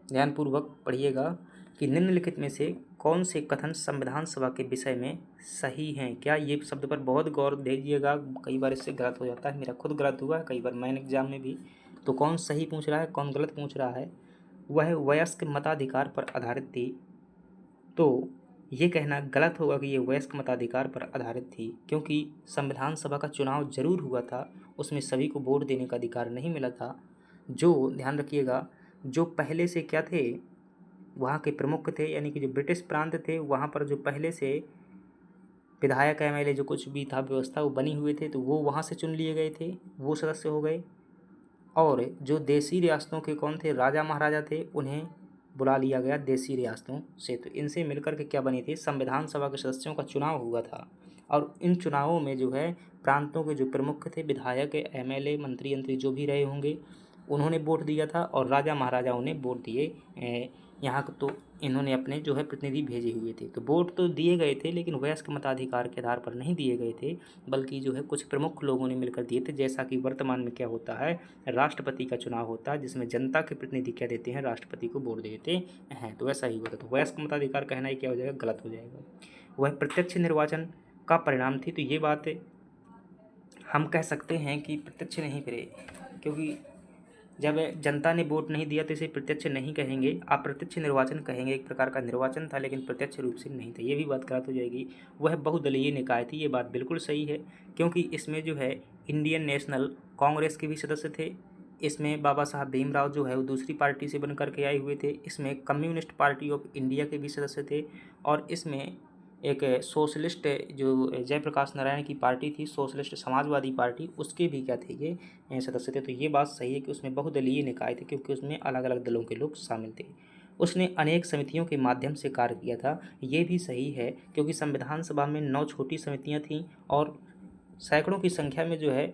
ध्यानपूर्वक पढ़िएगा कि निम्नलिखित में से कौन से कथन संविधान सभा के विषय में सही हैं। क्या ये शब्द पर बहुत गौर दीजिएगा, कई बार इससे गलत हो जाता है, मेरा खुद गलत हुआ है कई बार मैन एग्जाम में भी। तो कौन सही पूछ रहा है कौन गलत पूछ रहा है, वह वयस्क मताधिकार पर आधारित थी। तो ये कहना गलत होगा कि ये वयस्क मताधिकार पर आधारित थी, क्योंकि संविधान सभा का चुनाव जरूर हुआ था, उसमें सभी को वोट देने का अधिकार नहीं मिला था। जो ध्यान रखिएगा, जो पहले से क्या थे, वहाँ के प्रमुख थे, यानी कि जो ब्रिटिश प्रांत थे वहाँ पर जो पहले से विधायक एमएलए जो कुछ भी था व्यवस्था वो बनी हुए थे, तो वो वहाँ से चुन लिए गए थे, वो सदस्य हो गए। और जो देसी रियासतों के कौन थे, राजा महाराजा थे, उन्हें बुला लिया गया देसी रियासतों से। तो इनसे मिलकर के क्या बनी थी, संविधान सभा के सदस्यों का चुनाव हुआ था। और इन चुनावों में जो है प्रांतों के जो प्रमुख थे, विधायक एमएलए मंत्री यंत्री जो भी रहे होंगे, उन्होंने वोट दिया था और राजा महाराजाओं ने वोट दिए। यहाँ तो इन्होंने अपने जो है प्रतिनिधि भेजे हुए थे। तो वोट तो दिए गए थे लेकिन वयस्क मताधिकार के आधार पर नहीं दिए गए थे, बल्कि जो है कुछ प्रमुख लोगों ने मिलकर दिए थे। जैसा कि वर्तमान में क्या होता है, राष्ट्रपति का चुनाव होता है जिसमें जनता के प्रतिनिधि क्या देते हैं, राष्ट्रपति को वोट देते हैं। तो वैसा ही होता। तो वयस्क मताधिकार कहना ही क्या हो जाएगा, गलत हो जाएगा। वह प्रत्यक्ष निर्वाचन का परिणाम थी। तो ये बात हम कह सकते हैं कि प्रत्यक्ष नहीं फिरे, क्योंकि जब जनता ने वोट नहीं दिया तो इसे प्रत्यक्ष नहीं कहेंगे, अप्रत्यक्ष निर्वाचन कहेंगे। एक प्रकार का निर्वाचन था लेकिन प्रत्यक्ष रूप से नहीं था, ये भी बात गलत हो जाएगी। वह बहुदलीय निकाय थी, ये बात बिल्कुल सही है, क्योंकि इसमें जो है इंडियन नेशनल कांग्रेस के भी सदस्य थे, इसमें बाबा साहब भीमराव जो है वो दूसरी पार्टी से बन करके आए हुए थे, इसमें कम्युनिस्ट पार्टी ऑफ इंडिया के भी सदस्य थे, और इसमें एक सोशलिस्ट जो जयप्रकाश नारायण की पार्टी थी, सोशलिस्ट समाजवादी पार्टी, उसके भी क्या थे ये सदस्य थे। तो ये बात सही है कि उसमें बहुदलीय निकाय थे, क्योंकि उसमें अलग अलग दलों के लोग शामिल थे। उसने अनेक समितियों के माध्यम से कार्य किया था, ये भी सही है, क्योंकि संविधान सभा में 9 छोटी समितियाँ थीं और सैकड़ों की संख्या में जो है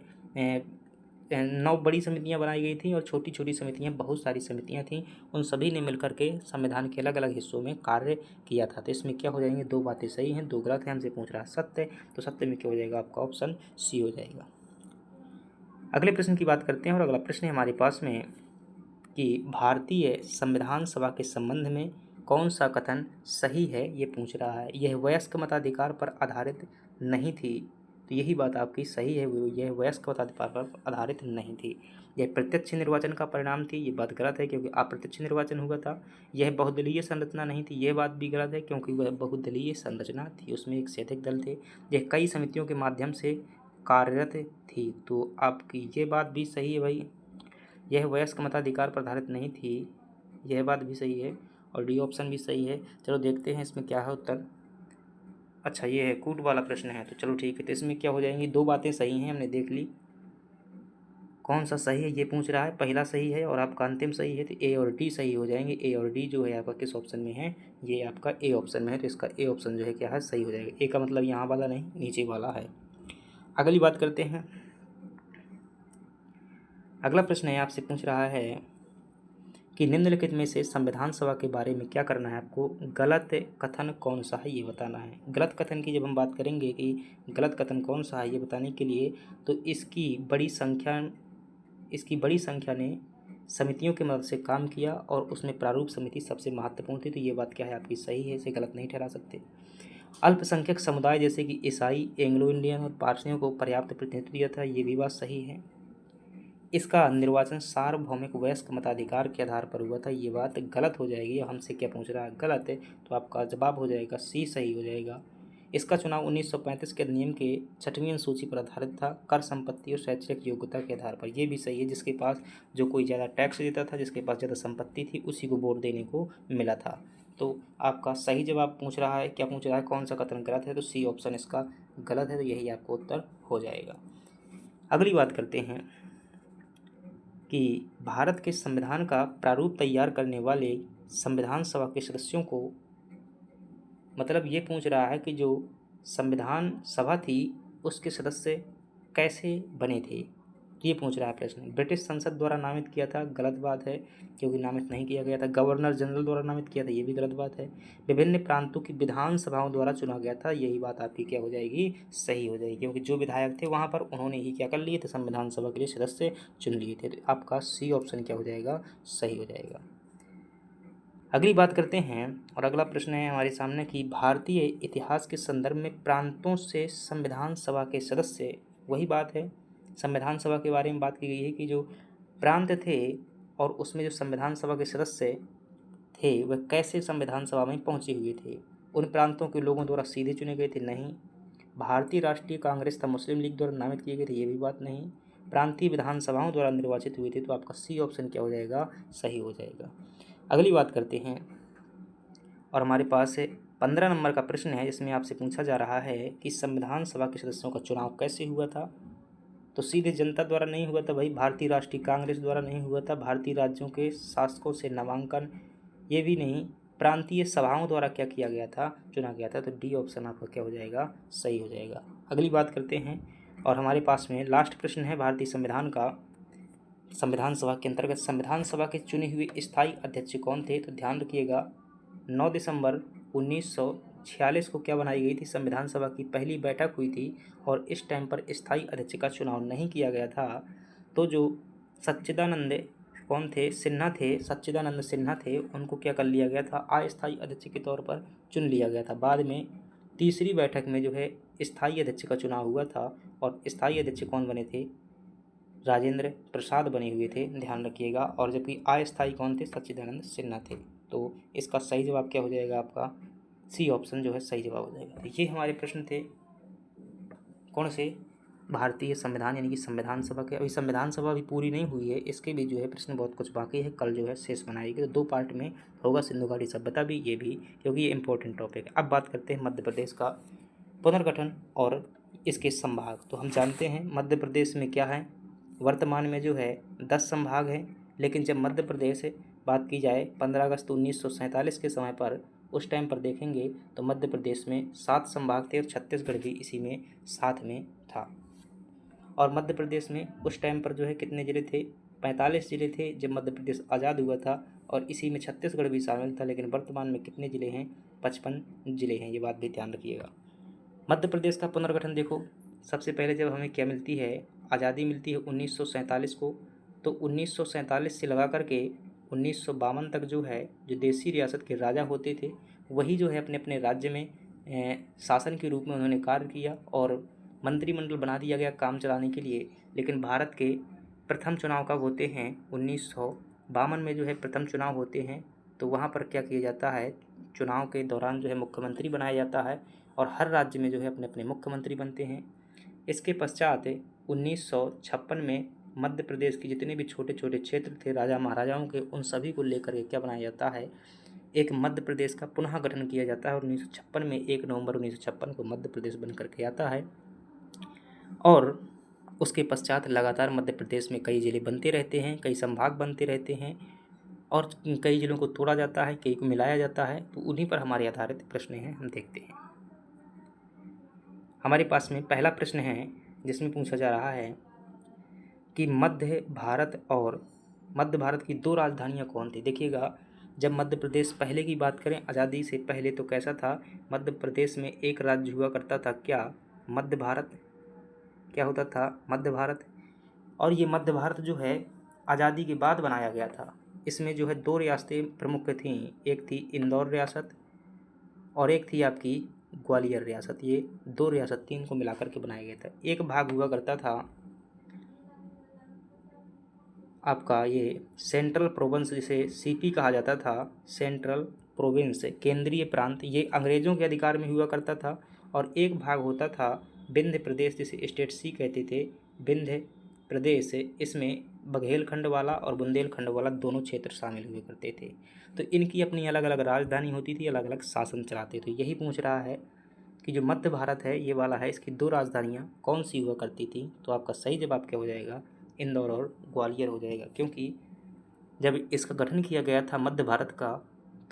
9 बड़ी समितियां बनाई गई थी और छोटी छोटी समितियां बहुत सारी समितियां थीं। उन सभी ने मिलकर के संविधान के अलग अलग हिस्सों में कार्य किया था। तो इसमें क्या हो जाएंगे, 2 बातें सही हैं 2 गलत हैं। हमसे पूछ रहा है सत्य, तो सत्य में क्या हो जाएगा, आपका ऑप्शन सी हो जाएगा। अगले प्रश्न की बात करते हैं और अगला प्रश्न है हमारे पास में कि भारतीय संविधान सभा के संबंध में कौन सा कथन सही है, ये पूछ रहा है। यह वयस्क मताधिकार पर आधारित नहीं थी। तो यही बात आपकी सही है, यह वयस्क मताधिकार पर आधारित नहीं थी। यह प्रत्यक्ष निर्वाचन का परिणाम थी, ये बात गलत है, क्योंकि अप्रत्यक्ष निर्वाचन हुआ था। यह बहुदलीय संरचना नहीं थी, यह बात भी गलत है, क्योंकि वह बहुदलीय संरचना थी, उसमें एक से अधिक दल थे। यह कई समितियों के माध्यम से कार्यरत थी। तो आपकी ये बात भी सही है भाई, यह वयस्क मताधिकार पर आधारित नहीं थी, यह बात भी सही है, और डी ऑप्शन भी सही है। चलो देखते हैं इसमें क्या है उत्तर। अच्छा ये है कूट वाला प्रश्न है, तो चलो ठीक है। तो इसमें क्या हो जाएंगी, दो बातें सही हैं, हमने देख ली। कौन सा सही है ये पूछ रहा है, पहला सही है और आपका अंतिम सही है, तो ए और डी सही हो जाएंगे। ए और डी जो है आपका किस ऑप्शन में है, ये आपका ए ऑप्शन में है, तो इसका ए ऑप्शन जो है क्या है, सही हो जाएगा। ए का मतलब यहाँ वाला नहीं, नीचे वाला है। अगली बात करते हैं। अगला प्रश्न है, आपसे पूछ रहा है कि निम्नलिखित में से संविधान सभा के बारे में क्या करना है आपको, गलत कथन कौन सा है ये बताना है। गलत कथन की जब हम बात करेंगे कि गलत कथन कौन सा है ये बताने के लिए, तो इसकी बड़ी संख्या ने समितियों की मदद से काम किया और उसमें प्रारूप समिति सबसे महत्वपूर्ण थी, तो ये बात क्या है आपकी सही है, इसे गलत नहीं ठहरा सकते। अल्पसंख्यक समुदाय जैसे कि ईसाई, एंग्लो इंडियन और पारसियों को पर्याप्त प्रतिनिधित्व दिया था, ये भी बात सही है। इसका निर्वाचन सार्वभौमिक वयस्क मताधिकार के आधार पर हुआ था, ये बात गलत हो जाएगी। हमसे क्या पूछ रहा है, गलत है, तो आपका जवाब हो जाएगा सी सही हो जाएगा। इसका चुनाव 1935 के अधिनियम के 6वीं अनुसूची पर आधारित था, कर संपत्ति और शैक्षिक योग्यता के आधार पर, ये भी सही है। जिसके पास जो कोई ज़्यादा टैक्स देता था, जिसके पास ज़्यादा संपत्ति थी, उसी को वोट देने को मिला था। तो आपका सही जवाब पूछ रहा है, क्या पूछ रहा है, कौन सा कथन गलत है, तो सी ऑप्शन इसका गलत है, तो यही आपको उत्तर हो जाएगा। अगली बात करते हैं कि भारत के संविधान का प्रारूप तैयार करने वाले संविधान सभा के सदस्यों को, मतलब ये पूछ रहा है कि जो संविधान सभा थी उसके सदस्य कैसे बने थे, ये पूछ रहा है प्रश्न। ब्रिटिश संसद द्वारा नामित किया था, गलत बात है, क्योंकि नामित नहीं किया गया था। गवर्नर जनरल द्वारा नामित किया था, ये भी गलत बात है। विभिन्न प्रांतों की विधानसभाओं द्वारा चुना गया था, यही बात आपकी क्या हो जाएगी, सही हो जाएगी, क्योंकि जो विधायक थे वहाँ पर उन्होंने ही क्या कर लिए थे, संविधान सभा के लिए सदस्य चुन लिए थे, तो आपका सी ऑप्शन क्या हो जाएगा, सही हो जाएगा। अगली बात करते हैं, और अगला प्रश्न है हमारे सामने कि भारतीय इतिहास के संदर्भ में प्रांतों से संविधान सभा के सदस्य, वही बात है, संविधान सभा के बारे में बात की गई है कि जो प्रांत थे और उसमें जो संविधान सभा के सदस्य थे वह कैसे संविधान सभा में पहुँचे हुए थे। उन प्रांतों के लोगों द्वारा सीधे चुने गए थे, नहीं। भारतीय राष्ट्रीय कांग्रेस तथा मुस्लिम लीग द्वारा नामित किए गए थे, ये भी बात नहीं। प्रांतीय विधानसभाओं द्वारा निर्वाचित हुए थे, तो आपका सी ऑप्शन क्या हो जाएगा, सही हो जाएगा। अगली बात करते हैं, और हमारे पास 15 नंबर का प्रश्न है, जिसमें आपसे पूछा जा रहा है कि संविधान सभा के सदस्यों का चुनाव कैसे हुआ था। तो सीधे जनता द्वारा नहीं हुआ था भाई, भारतीय राष्ट्रीय कांग्रेस द्वारा नहीं हुआ था, भारतीय राज्यों के शासकों से नामांकन, ये भी नहीं, प्रांतीय सभाओं द्वारा क्या किया गया था, चुना गया था, तो डी ऑप्शन आपका क्या हो जाएगा, सही हो जाएगा। अगली बात करते हैं, और हमारे पास में लास्ट प्रश्न है भारतीय संविधान का। संविधान सभा के अंतर्गत संविधान सभा के चुने हुए स्थायी अध्यक्ष कौन थे, तो ध्यान रखिएगा 9 दिसंबर 1946 को क्या बनाई गई थी, संविधान सभा की पहली बैठक हुई थी, और इस टाइम पर स्थायी अध्यक्ष का चुनाव नहीं किया गया था। तो जो सच्चिदानंद कौन थे, सिन्हा थे, सच्चिदानंद सिन्हा थे, उनको क्या कर लिया गया था, अस्थायी अध्यक्ष के तौर पर चुन लिया गया था। बाद में तीसरी बैठक में जो है स्थायी अध्यक्ष का चुनाव हुआ था, और स्थायी अध्यक्ष कौन बने थे, राजेंद्र प्रसाद बने हुए थे, ध्यान रखिएगा। और जबकि अस्थायी कौन थे, सच्चिदानंद सिन्हा थे। तो इसका सही जवाब क्या हो जाएगा, आपका सी ऑप्शन जो है सही जवाब हो जाएगा। तो ये हमारे प्रश्न थे कौन से, भारतीय संविधान यानी कि संविधान सभा के। अभी संविधान सभा भी पूरी नहीं हुई है, इसके भी जो है प्रश्न बहुत कुछ बाकी है, कल जो है शेष बनाएगी, तो 2 पार्ट में होगा सिंधु घाटी सभ्यता भी, ये भी, क्योंकि ये इंपॉर्टेंट टॉपिक है। अब बात करते हैं मध्य प्रदेश का पुनर्गठन और इसके संभाग। तो हम जानते हैं मध्य प्रदेश में क्या है, वर्तमान में जो है 10 संभाग हैं, लेकिन जब मध्य प्रदेश बात की जाए 15 अगस्त 1947 के समय पर, उस टाइम पर देखेंगे तो मध्य प्रदेश में 7 संभाग थे और छत्तीसगढ़ भी इसी में साथ में था। और मध्य प्रदेश में उस टाइम पर जो है कितने ज़िले थे, 45 ज़िले थे जब मध्य प्रदेश आज़ाद हुआ था, और इसी में छत्तीसगढ़ भी शामिल था। लेकिन वर्तमान में कितने ज़िले हैं, 55 ज़िले हैं, ये बात भी ध्यान रखिएगा। मध्य प्रदेश का पुनर्गठन देखो, सबसे पहले जब हमें क्या मिलती है, आज़ादी मिलती है 1947 को, तो 1947 से लगा करके 1952 तक जो है, जो देसी रियासत के राजा होते थे वही जो है अपने अपने राज्य में शासन के रूप में उन्होंने कार्य किया, और मंत्रिमंडल बना दिया गया काम चलाने के लिए। लेकिन भारत के प्रथम चुनाव कब होते हैं, 1952 में जो है प्रथम चुनाव होते हैं। तो वहाँ पर क्या किया जाता है, चुनाव के दौरान जो है मुख्यमंत्री बनाया जाता है, और हर राज्य में जो है अपने अपने मुख्यमंत्री बनते हैं। इसके पश्चात 1956 में मध्य प्रदेश के जितने भी छोटे छोटे क्षेत्र थे राजा महाराजाओं के, उन सभी को लेकर के क्या बनाया जाता है, एक मध्य प्रदेश का पुनः गठन किया जाता है और 1956 में 1 नवंबर 1956 को मध्य प्रदेश बन करके आता है। और उसके पश्चात लगातार मध्य प्रदेश में कई ज़िले बनते रहते हैं, कई संभाग बनते रहते हैं और कई ज़िलों को तोड़ा जाता है, कई को मिलाया जाता है। तो उन्हीं पर हमारे आधारित प्रश्न हैं, हम देखते हैं। हमारे पास में पहला प्रश्न है जिसमें पूछा जा रहा है कि मध्य भारत की 2 राजधानियाँ कौन थी। देखिएगा, जब मध्य प्रदेश पहले की बात करें आज़ादी से पहले तो कैसा था, मध्य प्रदेश में एक राज्य हुआ करता था, क्या, मध्य भारत। क्या होता था, मध्य भारत। और ये मध्य भारत जो है आज़ादी के बाद बनाया गया था। इसमें जो है 2 रियासतें प्रमुख थीं, एक थी इंदौर रियासत और एक थी आपकी ग्वालियर रियासत। ये 2 रियासत थी, इनको मिलाकर के बनाया गया था। एक भाग हुआ करता था आपका ये सेंट्रल प्रोविंस, जिसे सीपी कहा जाता था, सेंट्रल प्रोविंस, केंद्रीय प्रांत, ये अंग्रेज़ों के अधिकार में हुआ करता था। और एक भाग होता था विंध्य प्रदेश, जिसे स्टेट सी कहते थे, विंध्य प्रदेश। इसमें बघेलखंड वाला और बुंदेलखंड वाला दोनों क्षेत्र शामिल हुए करते थे। तो इनकी अपनी अलग अलग राजधानी होती थी, अलग अलग शासन चलाते थे। यही पूछ रहा है कि जो मध्य भारत है ये वाला है, इसकी 2 राजधानियाँ कौन सी हुआ करती थी। तो आपका सही जवाब क्या हो जाएगा, इंदौर और ग्वालियर हो जाएगा। क्योंकि जब इसका गठन किया गया था मध्य भारत का,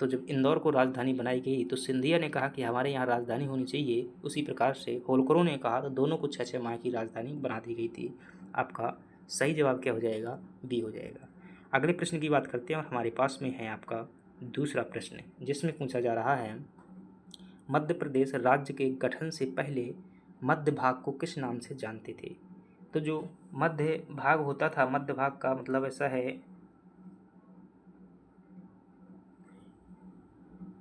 तो जब इंदौर को राजधानी बनाई गई तो सिंधिया ने कहा कि हमारे यहाँ राजधानी होनी चाहिए। उसी प्रकार से होलकरों ने कहा, तो दोनों को 6-6 माह की राजधानी बना दी गई थी। आपका सही जवाब क्या हो जाएगा, बी हो जाएगा। अगले प्रश्न की बात करते हैं और हमारे पास में है आपका दूसरा प्रश्न, जिसमें पूछा जा रहा है मध्य प्रदेश राज्य के गठन से पहले मध्य भाग को किस नाम से जानते थे। तो जो मध्य भाग होता था, मध्य भाग का मतलब ऐसा है,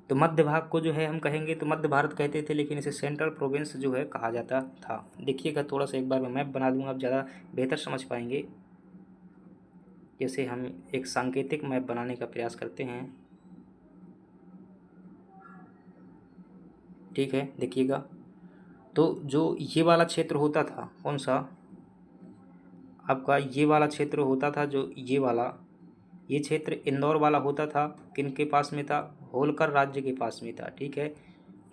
तो मध्य भाग को जो है हम कहेंगे तो मध्य भारत कहते थे, लेकिन इसे सेंट्रल प्रोविंस जो है कहा जाता था। देखिएगा, थोड़ा सा एक बार मैं मैप बना दूंगा, आप ज़्यादा बेहतर समझ पाएंगे। जैसे हम एक सांकेतिक मैप बनाने का प्रयास करते हैं, ठीक है। देखिएगा, तो जो ये वाला क्षेत्र होता था, कौन सा, आपका ये वाला क्षेत्र होता था, जो ये क्षेत्र इंदौर वाला होता था, किनके पास में था, होलकर राज्य के पास में था, ठीक है,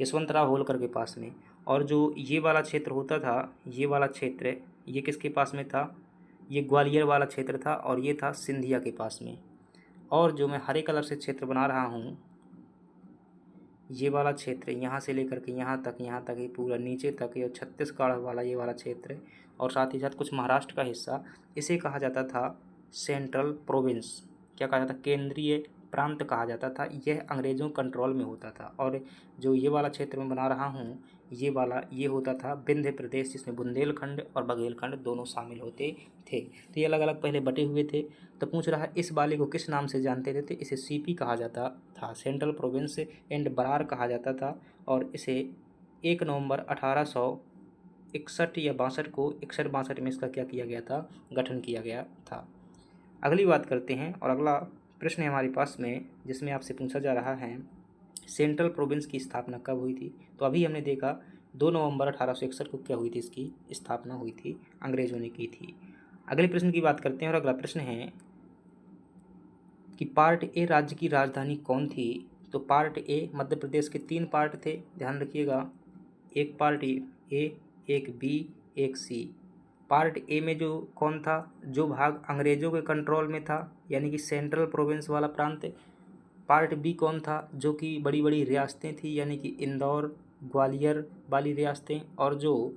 यशवंतराव होलकर के पास में। और जो ये वाला क्षेत्र होता था, ये वाला क्षेत्र, ये किसके पास में था, ये ग्वालियर वाला क्षेत्र था और ये था सिंधिया के पास में। और जो मैं हरे कलर से क्षेत्र बना रहा हूँ, ये वाला क्षेत्र यहाँ से लेकर के यहाँ तक ये पूरा नीचे तक, ये छत्तीसगढ़ वाला ये वाला क्षेत्र और साथ ही साथ कुछ महाराष्ट्र का हिस्सा, इसे कहा जाता था सेंट्रल प्रोविंस। क्या कहा जाता, केंद्रीय प्रांत कहा जाता था। यह अंग्रेज़ों कंट्रोल में होता था। और जो ये वाला क्षेत्र मैं बना रहा हूँ, ये वाला, ये होता था विंध्य प्रदेश, जिसमें बुंदेलखंड और बघेलखंड दोनों शामिल होते थे। तो ये अलग अलग पहले बटे हुए थे। तो पूछ रहा है इस वाले को किस नाम से जानते थे। तो इसे सीपी कहा जाता था, सेंट्रल प्रोविंस एंड बरार कहा जाता था। और इसे 1 नवंबर 1861 या 62 को, 61-62 में इसका क्या किया गया था, गठन किया गया था। अगली बात करते हैं और अगला प्रश्न है हमारे पास में, जिसमें आपसे पूछा जा रहा है सेंट्रल प्रोविंस की स्थापना कब हुई थी। तो अभी हमने देखा 2 नवंबर 1861 को क्या हुई थी, इसकी स्थापना हुई थी, अंग्रेज़ों ने की थी। अगले प्रश्न की बात करते हैं और अगला प्रश्न है कि पार्ट ए राज्य की राजधानी कौन थी। तो पार्ट ए, मध्य प्रदेश के 3 पार्ट थे, ध्यान रखिएगा, एक पार्ट ए, एक बी, एक सी। पार्ट ए में जो कौन था, जो भाग अंग्रेज़ों के कंट्रोल में था, यानी कि सेंट्रल प्रोविंस वाला प्रांत। पार्ट बी कौन था, जो कि बड़ी बड़ी रियासतें थी, यानी कि इंदौर, ग्वालियर वाली रियासतें, और जो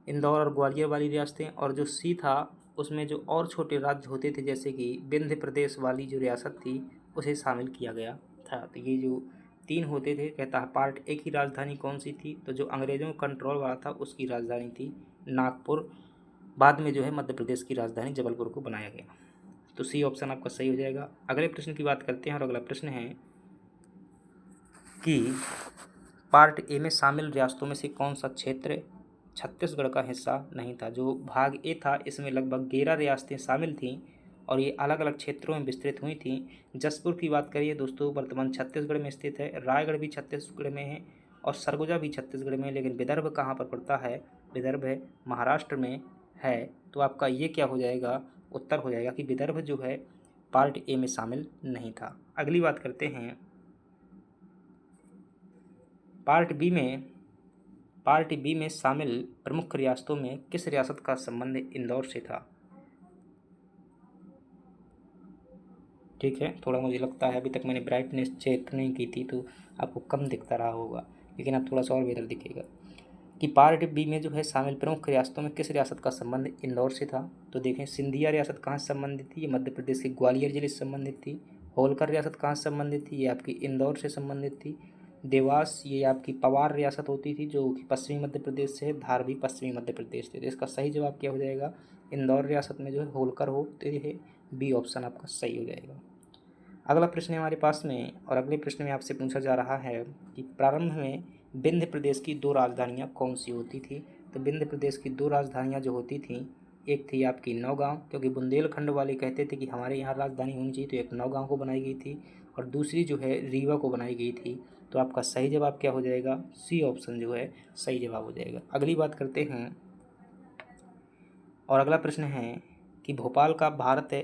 इंदौर और ग्वालियर वाली रियासतें। और जो सी था, उसमें जो और छोटे राज्य होते थे, जैसे कि विंध्य प्रदेश वाली जो रियासत थी, उसे शामिल किया गया था। तो ये जो 3 होते थे, कहता है पार्ट ए की राजधानी कौन सी थी। तो जो अंग्रेज़ों का कंट्रोल वाला था उसकी राजधानी थी नागपुर। बाद में जो है मध्य प्रदेश की राजधानी जबलपुर को बनाया गया। तो सी ऑप्शन आपका सही हो जाएगा। अगले प्रश्न की बात करते हैं और अगला प्रश्न है कि पार्ट ए में शामिल रियासतों में से कौन सा क्षेत्र छत्तीसगढ़ का हिस्सा नहीं था। जो भाग ए था, इसमें लगभग 11 रियासतें शामिल थीं और ये अलग अलग क्षेत्रों में विस्तृत हुई थीं। जसपुर की बात करिए दोस्तों, वर्तमान छत्तीसगढ़ में स्थित है। रायगढ़ भी छत्तीसगढ़ में है और सरगुजा भी छत्तीसगढ़ में है। लेकिन विदर्भ कहाँ पर पड़ता है, विदर्भ है महाराष्ट्र में है। तो आपका ये क्या हो जाएगा, उत्तर हो जाएगा कि विदर्भ जो है पार्ट ए में शामिल नहीं था। अगली बात करते हैं पार्ट बी में शामिल प्रमुख रियासतों में किस रियासत का संबंध इंदौर से था? ठीक है, थोड़ा मुझे लगता है अभी तक मैंने ब्राइटनेस चेक नहीं की थी तो आपको कम दिखता रहा होगा, लेकिन अब थोड़ा सा और बेहतर दिखेगा कि पार्ट बी में जो है शामिल प्रमुख रियासतों में किस रियासत का संबंध इंदौर से था। तो देखें, सिंधिया रियासत कहाँ से संबंधित थी? ये मध्य प्रदेश के ग्वालियर जिले से संबंधित थी। होलकर रियासत कहाँ से संबंधित थी? ये आपकी इंदौर से संबंधित थी। देवास ये आपकी पवार रियासत होती थी जो कि पश्चिमी मध्य प्रदेश से। धार भी पश्चिमी मध्य प्रदेश थे। तो इसका सही जवाब क्या हो जाएगा? इंदौर रियासत में जो है होलकर होते हैं। बी ऑप्शन आपका सही हो जाएगा। अगला प्रश्न है हमारे पास में, और अगले प्रश्न में आपसे पूछा जा रहा है कि प्रारंभ में विंध्य प्रदेश की दो राजधानियाँ कौन सी होती थी? तो विंध्य प्रदेश की दो राजधानियाँ जो होती थी, एक थी आपकी नौगांव, क्योंकि बुंदेलखंड वाले कहते थे कि हमारे यहाँ राजधानी होनी चाहिए, तो एक नौगांव को बनाई गई थी, और दूसरी जो है रीवा को बनाई गई थी। तो आपका सही जवाब क्या हो जाएगा? सी ऑप्शन जो है सही जवाब हो जाएगा। अगली बात करते हैं, और अगला प्रश्न है कि भोपाल का भारत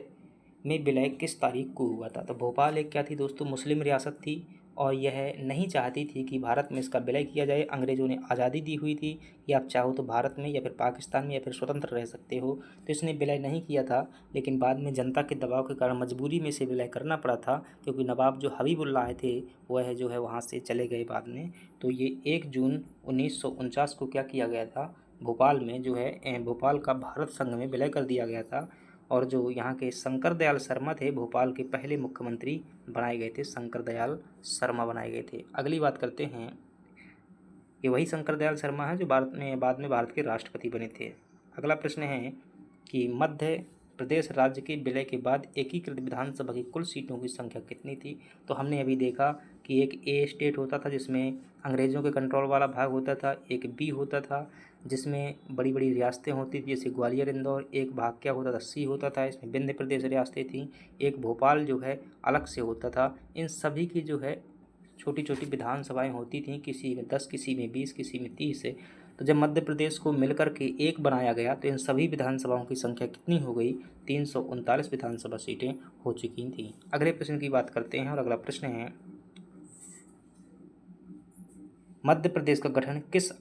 में विलय किस तारीख को हुआ था? तो भोपाल एक क्या थी दोस्तों? मुस्लिम रियासत थी, और यह नहीं चाहती थी कि भारत में इसका विलय किया जाए। अंग्रेज़ों ने आज़ादी दी हुई थी कि आप चाहो तो भारत में या फिर पाकिस्तान में या फिर स्वतंत्र रह सकते हो, तो इसने विलय नहीं किया था। लेकिन बाद में जनता के दबाव के कारण मजबूरी में इसे विलय करना पड़ा था, क्योंकि नवाब जो हबीबुल्लाह थे वह जो है वहाँ से चले गए बाद में। तो ये 1 जून 1949 को क्या किया गया था? भोपाल में जो है भोपाल का भारत संघ में विलय कर दिया गया था। और जो यहाँ के शंकर दयाल शर्मा थे, भोपाल के पहले मुख्यमंत्री बनाए गए थे। शंकर दयाल शर्मा बनाए गए थे। अगली बात करते हैं, ये वही शंकर दयाल शर्मा है जो बाद में भारत के राष्ट्रपति बने थे। अगला प्रश्न है कि मध्य प्रदेश राज्य के विलय के बाद एकीकृत विधानसभा की कुल सीटों की संख्या कितनी थी? तो हमने अभी देखा कि एक ए स्टेट होता था जिसमें अंग्रेज़ों के कंट्रोल वाला भाग होता था, एक बी होता था जिसमें बड़ी बड़ी रियासतें होती थी जैसे ग्वालियर इंदौर, एक भाग क्या होता था? सी होता था, इसमें विंध्य प्रदेश रियासतें थीं, एक भोपाल जो है अलग से होता था। इन सभी की जो है छोटी छोटी विधानसभाएं होती थीं, किसी में 10, किसी में 20, किसी में 30 है। तो जब मध्य प्रदेश को मिलकर के एक बनाया गया तो इन सभी विधानसभाओं की संख्या कितनी हो गई? 339 विधानसभा सीटें हो चुकी थीं। अगले प्रश्न की बात करते हैं, और अगला प्रश्न है मध्य प्रदेश का गठन किस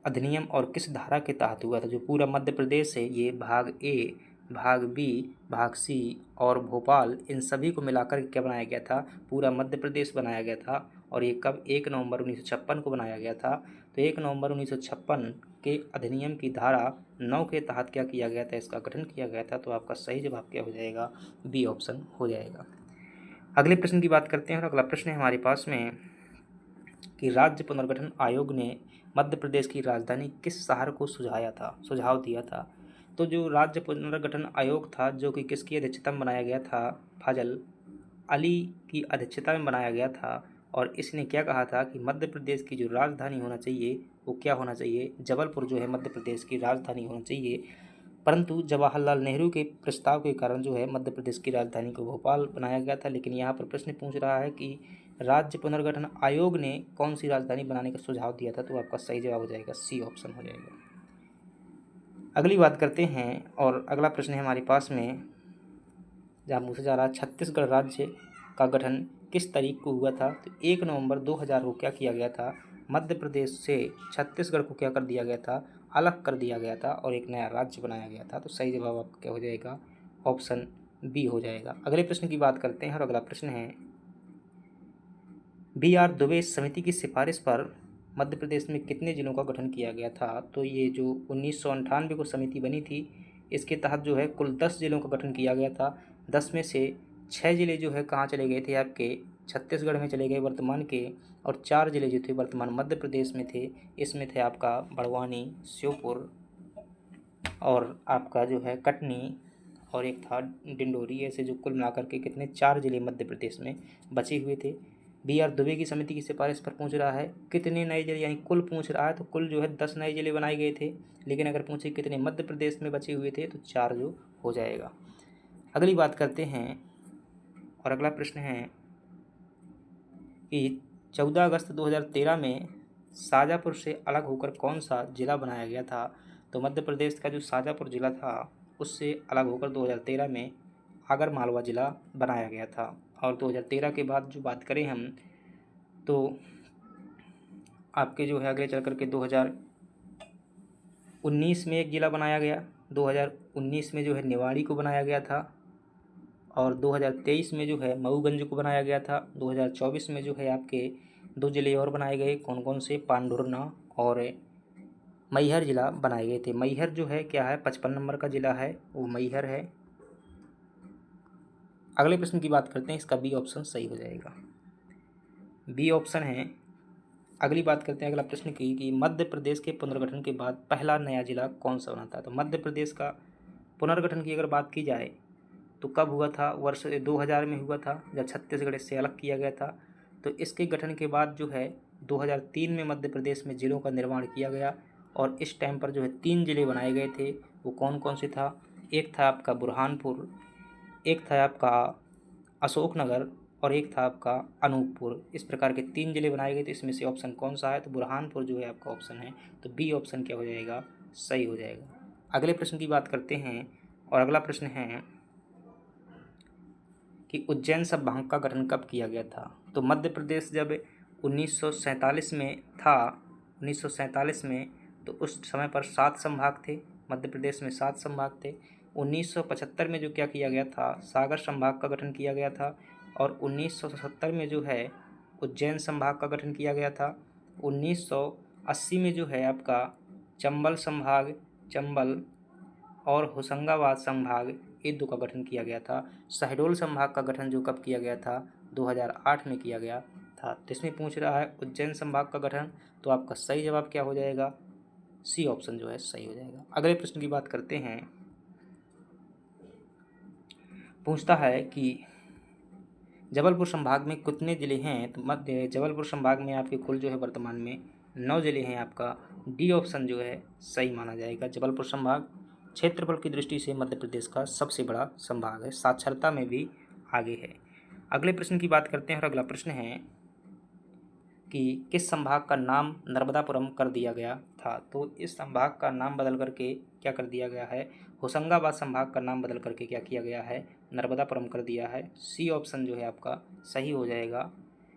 अधिनियम और किस धारा के तहत हुआ था? जो पूरा मध्य प्रदेश है, ये भाग ए, भाग बी, भाग सी और भोपाल, इन सभी को मिलाकर क्या बनाया गया था? पूरा मध्य प्रदेश बनाया गया था। और ये कब? 1 नवंबर 1956 को बनाया गया था। तो 1 नवंबर 1956 के अधिनियम की धारा 9 के तहत क्या किया गया था? इसका गठन किया गया था। तो आपका सही जवाब क्या हो जाएगा? बी ऑप्शन हो जाएगा। अगले प्रश्न की बात करते हैं, और अगला प्रश्न है हमारे पास में कि राज्य पुनर्गठन आयोग ने मध्य प्रदेश की राजधानी किस शहर को सुझाव दिया था? तो जो राज्य पुनर्गठन आयोग था, जो कि किसकी अध्यक्षता में बनाया गया था? फजल अली की अध्यक्षता में बनाया गया था। और इसने क्या कहा था कि मध्य प्रदेश की जो राजधानी होना चाहिए वो क्या होना चाहिए? जबलपुर जो है मध्य प्रदेश की राजधानी होना चाहिए। परंतु जवाहरलाल नेहरू के प्रस्ताव के कारण जो है मध्य प्रदेश की राजधानी को भोपाल बनाया गया था। लेकिन यहाँ पर प्रश्न पूछ रहा है कि राज्य पुनर्गठन आयोग ने कौन सी राजधानी बनाने का सुझाव दिया था? तो आपका सही जवाब हो जाएगा सी ऑप्शन हो जाएगा। अगली बात करते हैं, और अगला प्रश्न है हमारे पास में जहाँ पूछा जा रहा है छत्तीसगढ़ राज्य का गठन किस तारीख को हुआ था? तो 1 नवंबर 2000 को क्या किया गया था? मध्य प्रदेश से छत्तीसगढ़ को क्या कर दिया गया था? अलग कर दिया गया था और एक नया राज्य बनाया गया था। तो सही जवाब आपका क्या हो जाएगा? ऑप्शन बी हो जाएगा। अगले प्रश्न की बात करते हैं, और अगला प्रश्न है BR दुबे समिति की सिफारिश पर मध्य प्रदेश में कितने जिलों का गठन किया गया था? तो ये जो 1998 को समिति बनी थी, इसके तहत जो है कुल 10 जिलों का गठन किया गया था। 10 में से 6 जिले जो है कहाँ चले गए थे? आपके छत्तीसगढ़ में चले गए वर्तमान के, और 4 जिले जो थे वर्तमान मध्य प्रदेश में थे। इसमें थे आपका बड़वानी, श्योपुर और आपका जो है कटनी, और एक था डिंडोरी। ऐसे जो कुल मिलाकर के कितने 4 जिले मध्य प्रदेश में बचे हुए थे। BR दुबे की समिति की सिफारिश पर पूछ रहा है कितने नए जिले, यानी कुल पूछ रहा है, तो कुल जो है 10 नए जिले बनाए गए थे। लेकिन अगर पूछे कितने मध्य प्रदेश में बचे हुए थे, तो 4 जो हो जाएगा। अगली बात करते हैं, और अगला प्रश्न है कि 14 अगस्त 2013 में शाजापुर से अलग होकर कौन सा जिला बनाया गया था? तो मध्य प्रदेश का जो शाजापुर जिला था उससे अलग होकर 2013 में आगर मालवा जिला बनाया गया था। और 2013 के बाद जो बात करें हम, तो आपके जो है आगे चल कर के 2019 में एक ज़िला बनाया गया, 2019 में जो है निवाड़ी को बनाया गया था, और 2023 में जो है मऊगंज को बनाया गया था। 2024 में जो है आपके 2 ज़िले और बनाए गए, कौन कौन से, पांढुर्ना और मैहर ज़िला बनाए गए थे। मैहर जो है क्या है, 55 नंबर का ज़िला है, वो मैहर है। अगले प्रश्न की बात करते हैं, इसका बी ऑप्शन सही हो जाएगा, बी ऑप्शन है। अगली बात करते हैं अगला प्रश्न की कि मध्य प्रदेश के पुनर्गठन के बाद पहला नया जिला कौन सा बना था। तो मध्य प्रदेश का पुनर्गठन की अगर बात की जाए तो कब हुआ था, वर्ष 2000 में हुआ था, जब छत्तीसगढ़ से अलग किया गया था। तो इसके गठन के बाद जो है 2003 में मध्य प्रदेश में ज़िलों का निर्माण किया गया, और इस टाइम पर जो है 3 ज़िले बनाए गए थे। वो कौन कौन से था, एक था आपका बुरहानपुर, एक था आपका अशोकनगर, और एक था आपका अनूपपुर। इस प्रकार के 3 ज़िले बनाए गए थे। इसमें से ऑप्शन कौन सा है, तो बुरहानपुर जो है आपका ऑप्शन है, तो बी ऑप्शन क्या हो जाएगा, सही हो जाएगा। अगले प्रश्न की बात करते हैं, और अगला प्रश्न है कि उज्जैन संभाग का गठन कब किया गया था। तो मध्य प्रदेश जब 1947 में था, 1947 में, तो उस समय पर 7 संभाग थे, मध्य प्रदेश में 7 संभाग थे। 1975 में जो क्या किया गया था, सागर संभाग का गठन किया गया था, और 1977 में जो है उज्जैन संभाग का गठन किया गया था। 1980 में जो है आपका चंबल संभाग, चंबल और होशंगाबाद संभाग, ये 2 का गठन किया गया था। शहडोल संभाग का गठन जो कब किया गया था, 2008 में किया गया था। तो इसमें पूछ रहा है उज्जैन संभाग का गठन, तो आपका सही जवाब क्या हो जाएगा, सी ऑप्शन जो है सही हो जाएगा। अगले प्रश्न की बात करते हैं, पूछता है कि जबलपुर संभाग में कितने ज़िले हैं। तो मध्य जबलपुर संभाग में आपके कुल जो है वर्तमान में 9 ज़िले हैं। आपका डी ऑप्शन जो है सही माना जाएगा। जबलपुर संभाग क्षेत्रफल की दृष्टि से मध्य प्रदेश का सबसे बड़ा संभाग है, साक्षरता में भी आगे है। अगले प्रश्न की बात करते हैं, और अगला प्रश्न है कि किस संभाग का नाम नर्मदापुरम कर दिया गया था। तो इस संभाग का नाम बदल करके क्या कर दिया गया है, होशंगाबाद संभाग का नाम बदल करके क्या किया गया है, नर्मदापुरम कर दिया है। सी ऑप्शन जो है आपका सही हो जाएगा।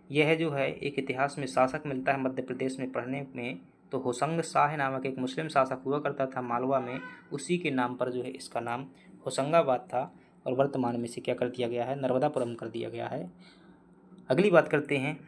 यह जो है एक इतिहास में शासक मिलता है मध्य प्रदेश में पढ़ने में, तो होशंग शाह नामक एक मुस्लिम शासक हुआ करता था मालवा में, उसी के नाम पर जो है इसका नाम होशंगाबाद था, और वर्तमान में इसे क्या कर दिया गया है, नर्मदापुरम कर दिया गया है। अगली बात करते हैं,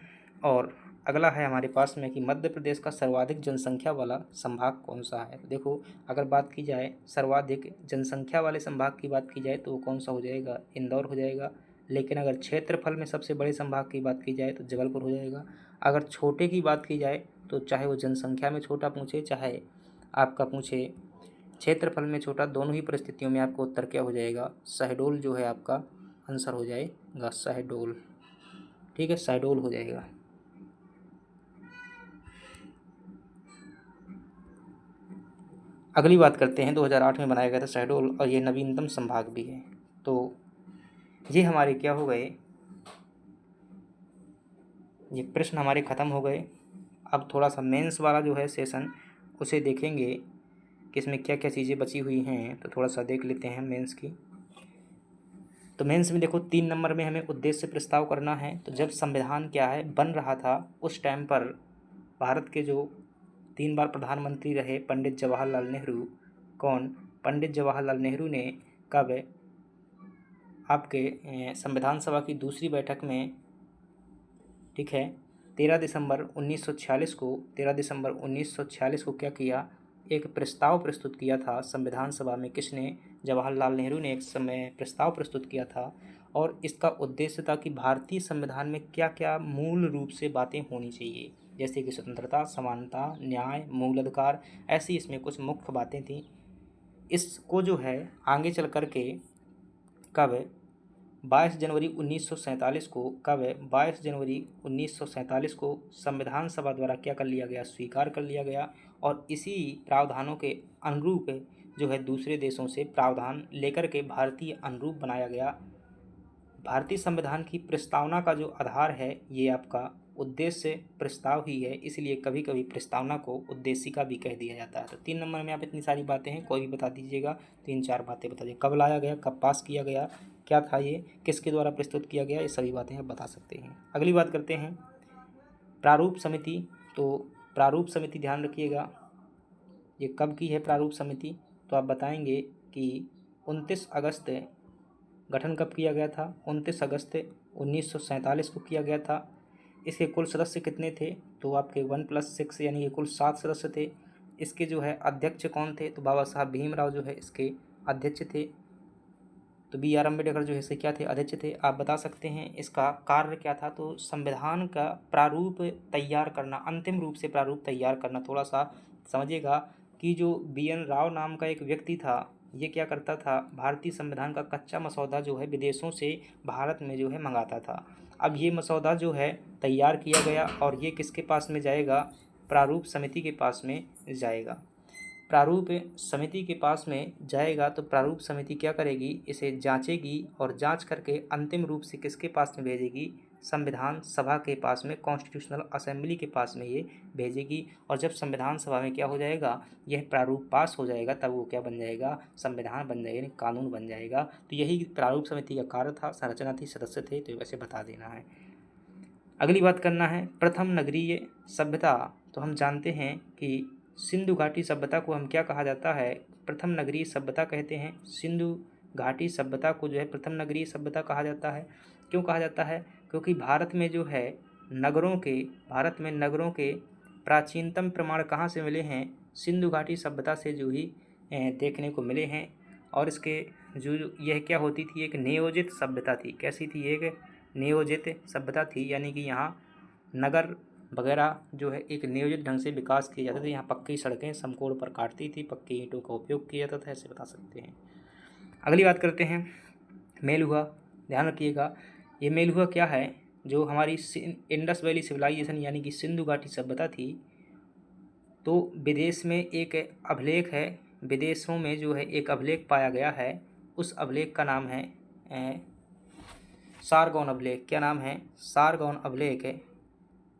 और अगला है हमारे पास में कि मध्य प्रदेश का सर्वाधिक जनसंख्या वाला संभाग कौन सा है। तो देखो अगर बात की जाए सर्वाधिक जनसंख्या वाले संभाग की बात की जाए तो वो कौन सा हो जाएगा, इंदौर हो जाएगा। लेकिन अगर क्षेत्रफल में सबसे बड़े संभाग की बात की जाए तो जबलपुर हो जाएगा। अगर छोटे की बात की जाए तो चाहे वो जनसंख्या में छोटा पूछे, चाहे आपका पूछे क्षेत्रफल में छोटा, दोनों ही परिस्थितियों में आपको उत्तर क्या हो जाएगा, शहडोल जो है आपका आंसर हो जाएगा, शहडोल। ठीक है, शहडोल हो जाएगा। अगली बात करते हैं, 2008 में बनाया गया था शहडोल, और ये नवीनतम संभाग भी है। तो ये हमारे क्या हो गए, ये प्रश्न हमारे ख़त्म हो गए। अब थोड़ा सा मेंस वाला जो है सेशन उसे देखेंगे कि इसमें क्या क्या चीज़ें बची हुई हैं। तो थोड़ा सा देख लेते हैं मेंस की। तो मेंस में देखो 3 नंबर में हमें उद्देश्य प्रस्ताव करना है। तो जब संविधान क्या है बन रहा था उस टाइम पर भारत के जो 3 बार प्रधानमंत्री रहे पंडित जवाहरलाल नेहरू, कौन, पंडित जवाहरलाल नेहरू ने कब आपके संविधान सभा की दूसरी बैठक में, ठीक है, 13 दिसंबर 1946 को 13 दिसंबर 1946 को क्या किया, एक प्रस्ताव प्रस्तुत किया था संविधान सभा में। किसने, जवाहरलाल नेहरू ने एक समय प्रस्ताव प्रस्तुत किया था, और इसका उद्देश्य था कि भारतीय संविधान में क्या क्या मूल रूप से बातें होनी चाहिए, जैसे कि स्वतंत्रता, समानता, न्याय, मूल अधिकार, ऐसी इसमें कुछ मुख्य बातें थीं। इसको जो है आगे चल कर के कब 22 जनवरी 1947 को, कब 22 जनवरी 1947 को संविधान सभा द्वारा क्या कर लिया गया, स्वीकार कर लिया गया। और इसी प्रावधानों के अनुरूप जो है दूसरे देशों से प्रावधान लेकर के भारतीय अनुरूप बनाया गया। भारतीय संविधान की प्रस्तावना का जो आधार है ये आपका उद्देश्य प्रस्ताव ही है, इसलिए कभी कभी प्रस्तावना को उद्देशिका भी कह दिया जाता है। तो 3 नंबर में आप इतनी सारी बातें हैं, कोई भी बता दीजिएगा, 3-4 बातें बता दीजिए, कब लाया गया, कब पास किया गया, क्या था ये, किसके द्वारा प्रस्तुत किया गया, ये सभी बातें आप बता सकते हैं। अगली बात करते हैं प्रारूप समिति। तो प्रारूप समिति ध्यान रखिएगा, ये कब की है प्रारूप समिति, तो आप बताएंगे कि 29 अगस्त गठन कब किया गया था, 29 अगस्त 1947 को किया गया था। इसके कुल सदस्य कितने थे, तो आपके 1+6 यानी कि कुल 7 सदस्य थे। इसके जो है अध्यक्ष कौन थे, तो बाबा साहब भीमराव जो है इसके अध्यक्ष थे। तो बी आर अम्बेडकर जो है इसके क्या थे, अध्यक्ष थे। आप बता सकते हैं इसका कार्य क्या था, तो संविधान का प्रारूप तैयार करना, अंतिम रूप से प्रारूप तैयार करना। थोड़ा सा समझिएगा कि जो बी एन राव नाम का एक व्यक्ति था, ये क्या करता था, भारतीय संविधान का कच्चा मसौदा जो है विदेशों से भारत में जो है मंगाता था। अब ये मसौदा जो है तैयार किया गया और ये किसके पास में जाएगा, प्रारूप समिति के पास में जाएगा। प्रारूप समिति के पास में जाएगा तो प्रारूप समिति क्या करेगी, इसे जांचेगी और जांच करके अंतिम रूप से किसके पास में भेजेगी, संविधान सभा के पास में, कॉन्स्टिट्यूशनल असेंबली के पास में ये भेजेगी। और जब संविधान सभा में क्या हो जाएगा, यह प्रारूप पास हो जाएगा, तब वो क्या बन जाएगा, संविधान बन जाएगा, यानी कानून बन जाएगा। तो यही प्रारूप समिति का कार्य था, संरचना थी, सदस्य थे, तो वैसे बता देना है। अगली बात करना है प्रथम नगरीय सभ्यता। तो हम जानते हैं कि सिंधु घाटी सभ्यता को हम क्या कहा जाता है, प्रथम नगरीय सभ्यता कहते हैं। सिंधु घाटी सभ्यता को जो है प्रथम नगरीय सभ्यता कहा जाता है। क्यों कहा जाता है, क्योंकि भारत में जो है भारत में नगरों के प्राचीनतम प्रमाण कहाँ से मिले हैं, सिंधु घाटी सभ्यता से जो ही देखने को मिले हैं। और इसके जो यह क्या होती थी, एक नियोजित सभ्यता थी। कैसी थी, एक नियोजित सभ्यता थी, यानी कि यहाँ नगर वगैरह जो है एक नियोजित ढंग से विकास किए जाते थे। यहाँ पक्की सड़कें समकोण पर काटती थी, पक्की ईंटों का उपयोग किया जाता था, ऐसे बता सकते हैं। अगली बात करते हैं मेलुहा। ध्यान रखिएगा, ये मेलुहा क्या है, जो हमारी इंडस वैली सिविलाइजेशन यानी कि सिंधु घाटी सभ्यता थी, तो विदेश में एक अभिलेख है, विदेशों में जो है एक अभिलेख पाया गया है। उस अभिलेख का नाम है सारगौन अभिलेख। क्या नाम है, सारगौन अभिलेख है,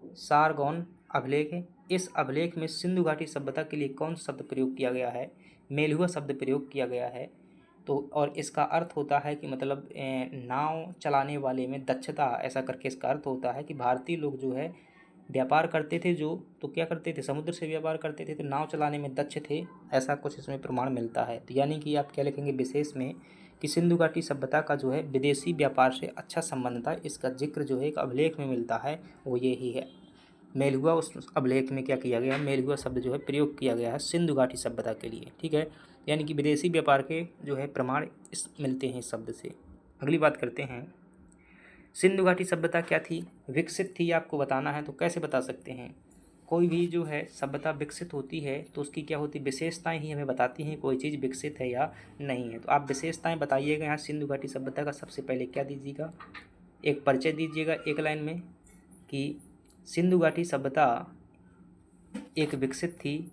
सारगौन अभिलेख है। इस अभिलेख में सिंधु घाटी सभ्यता के लिए कौन सा शब्द प्रयोग किया गया है, मेलुहा शब्द प्रयोग किया गया है। तो और इसका अर्थ होता है कि मतलब नाव चलाने वाले में दक्षता, ऐसा करके इसका अर्थ होता है कि भारतीय लोग जो है व्यापार करते थे, जो तो क्या करते थे, समुद्र से व्यापार करते थे, तो नाव चलाने में दक्ष थे, ऐसा कुछ इसमें प्रमाण मिलता है। तो यानी कि आप क्या लिखेंगे विशेष में कि सिंधु घाटी सभ्यता का जो है विदेशी व्यापार से अच्छा संबंध था। इसका जिक्र जो है एक अभिलेख में मिलता है, वो यही है मेलुहा। उस अभिलेख में क्या किया गया, मेलुहा शब्द जो है प्रयोग किया गया है सिंधु घाटी सभ्यता के लिए, ठीक है। यानी कि विदेशी व्यापार के जो है प्रमाण इस मिलते हैं इस शब्द से। अगली बात करते हैं, सिंधु घाटी सभ्यता क्या थी, विकसित थी, आपको बताना है। तो कैसे बता सकते हैं, कोई भी जो है सभ्यता विकसित होती है तो उसकी क्या होती, विशेषताएं ही हमें बताती हैं कोई चीज़ विकसित है या नहीं है। तो आप विशेषताएं बताइएगा यहाँ सिंधु घाटी सभ्यता का। सबसे पहले क्या दीजिएगा, एक परिचय दीजिएगा एक लाइन में कि सिंधु घाटी सभ्यता एक विकसित थी,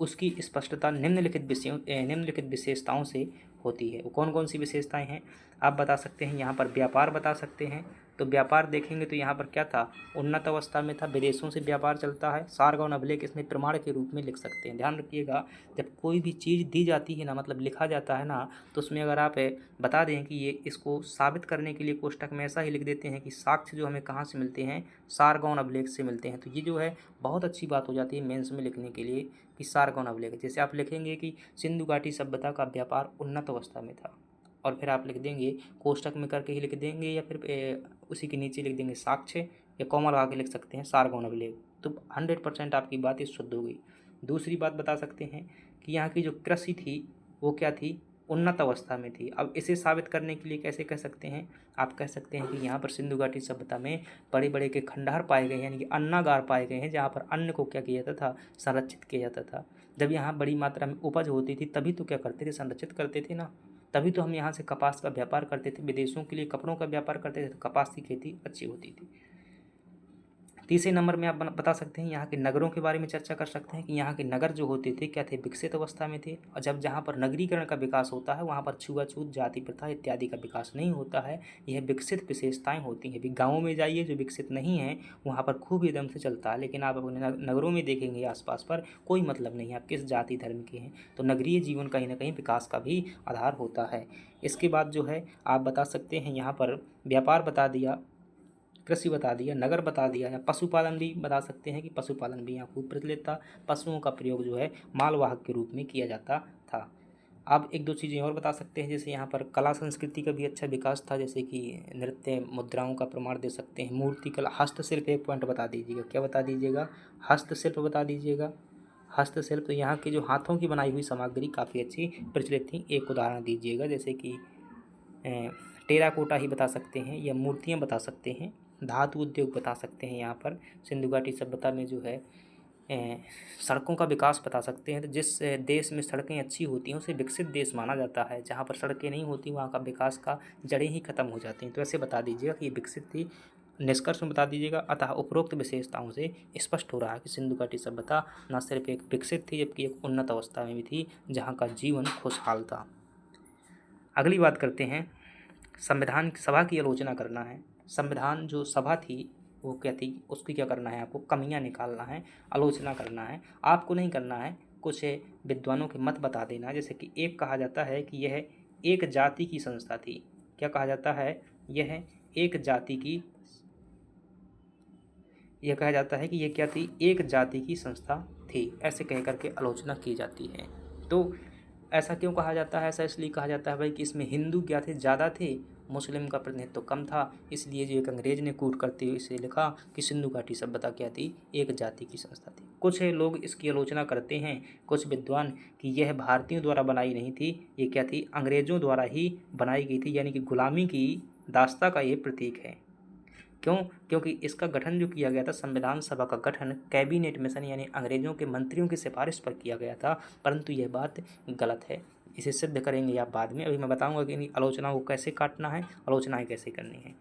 उसकी स्पष्टता निम्नलिखित विशेषताओं से होती है। वो कौन कौन सी विशेषताएं हैं आप बता सकते हैं, यहाँ पर व्यापार बता सकते हैं। तो व्यापार देखेंगे तो यहाँ पर क्या था, उन्नत अवस्था में था, विदेशों से व्यापार चलता है। सारगौन अभिलेख इसमें प्रमाण के रूप में लिख सकते हैं। ध्यान रखिएगा, जब कोई भी चीज़ दी जाती है ना, मतलब लिखा जाता है ना, तो उसमें अगर आप बता दें कि ये इसको साबित करने के लिए कोष्टक में ऐसा ही लिख देते हैं कि साक्ष्य जो हमें कहाँ से मिलते हैं, सारगौन अभिलेख से मिलते हैं, तो ये जो है बहुत अच्छी बात हो जाती है मेंस में लिखने के लिए कि सारगौन अभिलेख। जैसे आप लिखेंगे कि सिंधु घाटी सभ्यता का व्यापार उन्नत अवस्था में था, और फिर आप लिख देंगे कोष्टक में करके ही लिख देंगे, या फिर उसी के नीचे लिख देंगे साक्ष्य, या कॉमा लगा के लिख सकते हैं सारगौन अभिलेख। तो 100% आपकी बात ये शुद्ध हो गई। दूसरी बात बता सकते हैं कि यहाँ की जो कृषि थी वो क्या थी, उन्नत अवस्था में थी। अब इसे साबित करने के लिए कैसे कह सकते हैं, आप कह सकते हैं कि यहाँ पर सिंधु घाटी सभ्यता में बड़े बड़े के खंडहर पाए गए हैं, यानी कि अन्नागार पाए गए हैं, जहाँ पर अन्न को क्या किया जाता था, संरक्षित किया जाता था। जब यहाँ बड़ी मात्रा में उपज होती थी तभी तो क्या करते थे, संरक्षित करते थे ना, तभी तो हम यहाँ से कपास का व्यापार करते थे, विदेशों के लिए कपड़ों का व्यापार करते थे, तो कपास की खेती अच्छी होती थी। तीसरे नंबर में आप बता सकते हैं यहाँ के नगरों के बारे में चर्चा कर सकते हैं कि यहाँ के नगर जो होते थे क्या थे, विकसित अवस्था में थे। और जहाँ पर नगरीकरण का विकास होता है वहाँ पर छुआछूत, जाति प्रथा इत्यादि का विकास नहीं होता है। यह विकसित विशेषताएं होती हैं। अभी गाँवों में जाइए जो विकसित नहीं है वहाँ पर खूब एकदम से चलता है, लेकिन आप अपने नगरों में देखेंगे आसपास पर कोई मतलब नहीं है आप किस जाति धर्म के हैं। तो नगरीय जीवन कहीं ना कहीं विकास का भी आधार होता है। इसके बाद जो है आप बता सकते हैं यहाँ पर व्यापार बता दिया, कृषि बता दिया, नगर बता दिया, या पशुपालन भी बता सकते हैं कि पशुपालन भी यहाँ खूब प्रचलित था। पशुओं का प्रयोग जो है मालवाहक के रूप में किया जाता था। अब एक दो चीज़ें और बता सकते हैं, जैसे यहाँ पर कला संस्कृति का भी अच्छा विकास था, जैसे कि नृत्य, मुद्राओं का प्रमाण दे सकते हैं, मूर्ति कला, हस्तशिल्प। एक पॉइंट बता दीजिएगा, क्या बता दीजिएगा? हस्तशिल्प बता दीजिएगा। हस्तशिल्प, यहाँ की जो हाथों की बनाई हुई सामग्री काफ़ी अच्छी प्रचलित थी। एक उदाहरण दीजिएगा, जैसे कि टेराकोटा ही बता सकते हैं, या मूर्तियाँ बता सकते हैं, धातु उद्योग बता सकते हैं। यहाँ पर सिंधु घाटी सभ्यता में जो है सड़कों का विकास बता सकते हैं। तो जिस देश में सड़कें अच्छी होती हैं उसे विकसित देश माना जाता है। जहाँ पर सड़कें नहीं होती वहाँ का विकास का जड़ें ही खत्म हो जाती हैं। तो ऐसे बता दीजिएगा कि ये विकसित थी। निष्कर्ष में बता दीजिएगा, अतः उपरोक्त विशेषताओं से स्पष्ट हो रहा है कि सिंधु घाटी सभ्यता न सिर्फ एक विकसित थी जबकि एक उन्नत अवस्था में भी थी, जहाँ का जीवन खुशहाल था। अगली बात करते हैं, संविधान सभा की आलोचना करना है। संविधान जो सभा थी वो क्या थी, उसकी क्या करना है, आपको कमियां निकालना है, आलोचना करना है। आपको नहीं करना है, कुछ विद्वानों के मत बता देना। जैसे कि एक कहा जाता है कि यह एक जाति की संस्था थी। क्या कहा जाता है? यह एक जाति की, यह कहा जाता है कि यह क्या थी, एक जाति की संस्था थी। ऐसे कह करके आलोचना की जाती है। तो ऐसा क्यों कहा जाता है? ऐसा इसलिए कहा जाता है भाई कि इसमें हिंदू क्या थे, ज़्यादा थे, मुस्लिम का प्रतिनिधित्व तो कम था। इसलिए जो एक अंग्रेज ने कूट करते हुए इसे लिखा कि सिंधु घाटी सभ्यता क्या थी, एक जाति की संस्था थी। कुछ लोग इसकी आलोचना करते हैं, कुछ विद्वान, कि यह भारतीयों द्वारा बनाई नहीं थी, ये क्या थी, अंग्रेजों द्वारा ही बनाई गई थी, यानी कि गुलामी की दास्ता का ये प्रतीक है। क्यों? क्योंकि इसका गठन जो किया गया था, संविधान सभा का गठन कैबिनेट मिशन यानी अंग्रेजों के मंत्रियों की सिफारिश पर किया गया था, परंतु यह बात गलत है। इसे सिद्ध करेंगे आप बाद में। अभी मैं बताऊंगा कि इन आलोचनाओं को कैसे काटना है, आलोचनाएं कैसे करनी है।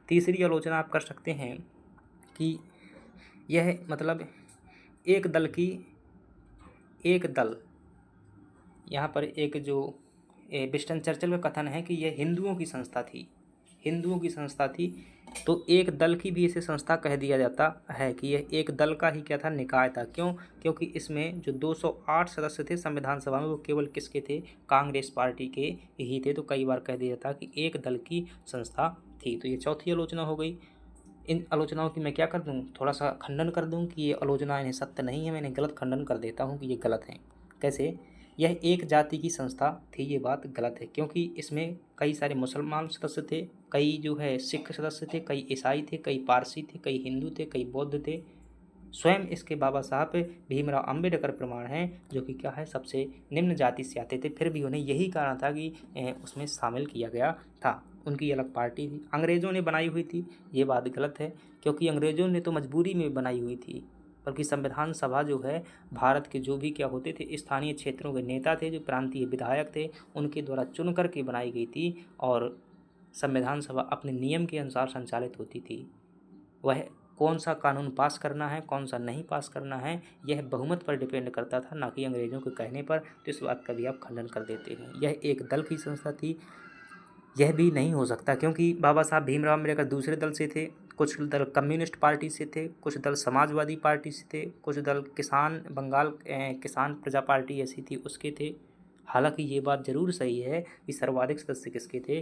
तीसरी आलोचना आप कर सकते हैं कि यह मतलब एक दल की, एक दल, यहाँ पर एक जो विंस्टन चर्चिल का कथन है कि यह हिंदुओं की संस्था थी, हिंदुओं की संस्था थी। तो एक दल की भी इसे संस्था कह दिया जाता है कि यह एक दल का ही क्या था, निकाय था। क्यों? क्योंकि इसमें जो 208 सदस्य थे संविधान सभा में, वो केवल किसके थे, कांग्रेस पार्टी के ही थे। तो कई बार कह दिया जाता कि एक दल की संस्था थी। तो ये चौथी आलोचना हो गई। इन आलोचनाओं की मैं क्या कर दूँ, थोड़ा सा खंडन कर दूँ कि ये आलोचना इन्हें सत्य नहीं है, मैंने गलत खंडन कर देता हूँ कि ये गलत है। कैसे? यह एक जाति की संस्था थी, ये बात गलत है, क्योंकि इसमें कई सारे मुसलमान सदस्य थे, कई जो है सिख सदस्य थे, कई ईसाई थे, कई पारसी थे, कई हिंदू थे, कई बौद्ध थे। स्वयं इसके बाबा साहब भीमराव अंबेडकर प्रमाण हैं, जो कि क्या है, सबसे निम्न जाति से आते थे, फिर भी उन्हें यही कारण था कि उसमें शामिल किया गया था। उनकी अलग पार्टी थी, अंग्रेज़ों ने बनाई हुई थी, ये बात गलत है, क्योंकि अंग्रेज़ों ने तो मजबूरी में बनाई हुई थी। बल्कि संविधान सभा जो है, भारत के जो भी क्या होते थे, स्थानीय क्षेत्रों के नेता थे, जो प्रांतीय विधायक थे, उनके द्वारा चुन करके बनाई गई थी। और संविधान सभा अपने नियम के अनुसार संचालित होती थी। वह कौन सा कानून पास करना है, कौन सा नहीं पास करना है, यह बहुमत पर डिपेंड करता था, ना कि अंग्रेज़ों के कहने पर। तो इस बात का भी आप खंडन कर देते हैं। यह एक दल की संस्था थी, यह भी नहीं हो सकता, क्योंकि बाबा साहब भीमराव अम्बेडकर दूसरे दल से थे, कुछ दल कम्युनिस्ट पार्टी से थे, कुछ दल समाजवादी पार्टी से थे, कुछ दल किसान बंगाल किसान प्रजा पार्टी ऐसी थी उसके थे। हालांकि ये बात ज़रूर सही है कि सर्वाधिक सदस्य किसके थे,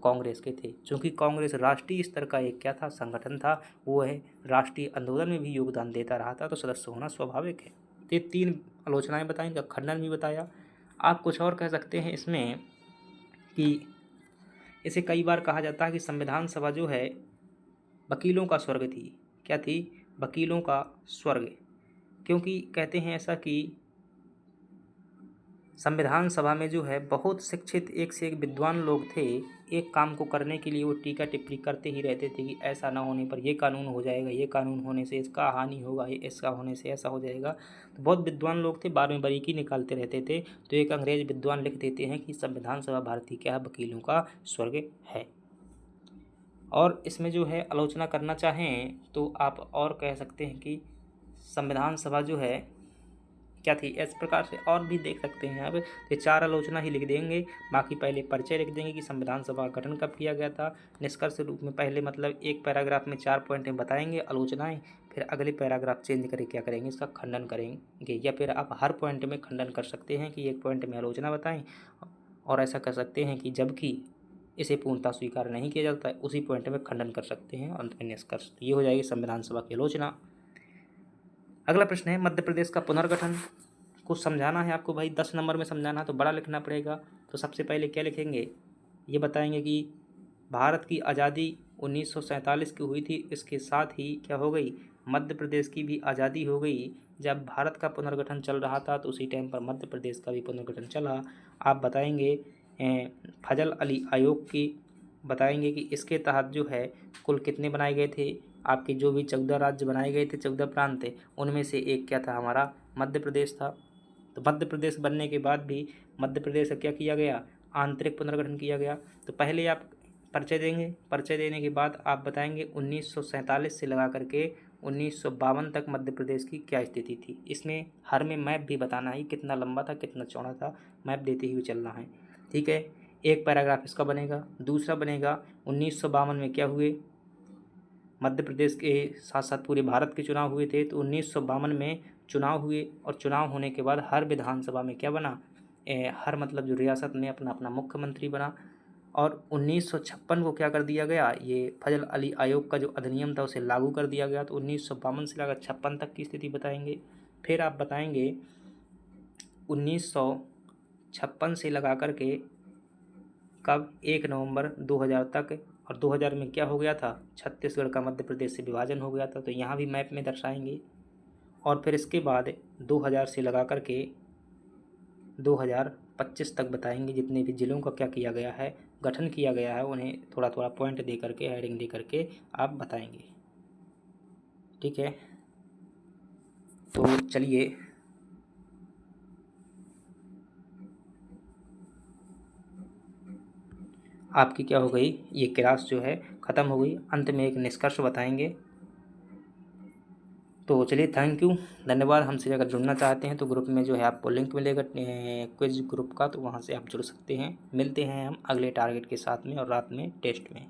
कांग्रेस के थे। चूँकि कांग्रेस राष्ट्रीय स्तर का एक क्या था, संगठन था, वो है राष्ट्रीय आंदोलन में भी योगदान देता रहा था, तो सदस्य होना स्वाभाविक है। तो ये तीन आलोचनाएं बताई, इनका खंडन भी बताया। आप कुछ और कह सकते हैं इसमें कि इसे कई बार कहा जाता है कि संविधान सभा जो है वकीलों का स्वर्ग थी। क्या थी? वकीलों का स्वर्ग। क्योंकि कहते हैं ऐसा कि संविधान सभा में जो है बहुत शिक्षित एक से एक विद्वान लोग थे। एक काम को करने के लिए वो टीका टिप्पणी करते ही रहते थे कि ऐसा ना होने पर ये कानून हो जाएगा, ये कानून होने से इसका हानि होगा, ये इसका होने से ऐसा हो जाएगा। तो बहुत विद्वान लोग थे, बाद में बारीकी निकालते रहते थे। तो एक अंग्रेज विद्वान लिख देते हैं कि संविधान सभा भारतीय क्या है, वकीलों का स्वर्ग है। और इसमें जो है आलोचना करना चाहें तो आप और कह सकते हैं कि संविधान सभा जो है क्या थी, इस प्रकार से और भी देख सकते हैं। अब ये चार आलोचना ही लिख देंगे, बाकी पहले परिचय लिख देंगे कि संविधान सभा का गठन कब किया गया था, निष्कर्ष रूप में पहले मतलब एक पैराग्राफ में 4 पॉइंट में बताएंगे आलोचनाएं, फिर अगले पैराग्राफ चेंज करके क्या करेंगे, इसका खंडन करेंगे। या फिर आप हर पॉइंट में खंडन कर सकते हैं कि एक पॉइंट में आलोचना बताएं, और ऐसा कर सकते हैं कि जबकि इसे पूर्णतः स्वीकार नहीं किया जाता है, उसी पॉइंट में खंडन कर सकते हैं। अंत में निष्कर्ष ये हो जाएगी संविधान सभा की आलोचना। अगला प्रश्न है मध्य प्रदेश का पुनर्गठन। कुछ समझाना है आपको भाई, 10 नंबर में समझाना, तो बड़ा लिखना पड़ेगा। तो सबसे पहले क्या लिखेंगे, ये बताएंगे कि भारत की आज़ादी 1947 की हुई थी, इसके साथ ही क्या हो गई, मध्य प्रदेश की भी आज़ादी हो गई। जब भारत का पुनर्गठन चल रहा था तो उसी टाइम पर मध्य प्रदेश का भी पुनर्गठन चला। आप बताएंगे फजल अली आयोग की, बताएंगे कि इसके तहत जो है कुल कितने बनाए गए थे, आपके जो भी 14 राज्य बनाए गए थे, 14 प्रांत थे, उनमें से एक क्या था, हमारा मध्य प्रदेश था। तो मध्य प्रदेश बनने के बाद भी मध्य प्रदेश का क्या किया गया, आंतरिक पुनर्गठन किया गया। तो पहले आप परिचय देंगे, परिचय देने के बाद आप बताएंगे 1947 से लगा करके 1952 तक मध्य प्रदेश की क्या स्थिति थी। इसमें हर में मैप भी बताना है, कितना लंबा था कितना चौड़ा था, मैप देते हुए चलना है। ठीक है, एक पैराग्राफ इसका बनेगा। दूसरा बनेगा 1952 में क्या हुए, मध्य प्रदेश के साथ साथ पूरे भारत के चुनाव हुए थे। तो 1952 में चुनाव हुए और चुनाव होने के बाद हर विधानसभा में क्या बना, हर मतलब जो रियासत में अपना अपना मुख्यमंत्री बना। और 1956 को क्या कर दिया गया, ये फजल अली आयोग का जो अधिनियम था उसे लागू कर दिया गया। तो 1952 से लेकर 56 तक की स्थिति बताएंगे। फिर आप बताएंगे 1956 से लगा करके कब, 1 नवंबर 2000 तक। और 2000 में क्या हो गया था, छत्तीसगढ़ का मध्य प्रदेश से विभाजन हो गया था, तो यहाँ भी मैप में दर्शाएंगे। और फिर इसके बाद 2000 से लगा करके 2025 तक बताएंगे जितने भी ज़िलों का क्या किया गया है, गठन किया गया है, उन्हें थोड़ा थोड़ा पॉइंट दे करके, हेडिंग दे करके आप बताएंगे। ठीक है, तो चलिए आपकी क्या हो गई, ये क्लास जो है ख़त्म हो गई। अंत में एक निष्कर्ष बताएंगे। तो चलिए, थैंक यू, धन्यवाद। हमसे अगर जुड़ना चाहते हैं तो ग्रुप में जो है आपको लिंक मिलेगा क्विज ग्रुप का, तो वहाँ से आप जुड़ सकते हैं। मिलते हैं हम अगले टारगेट के साथ में और रात में टेस्ट में।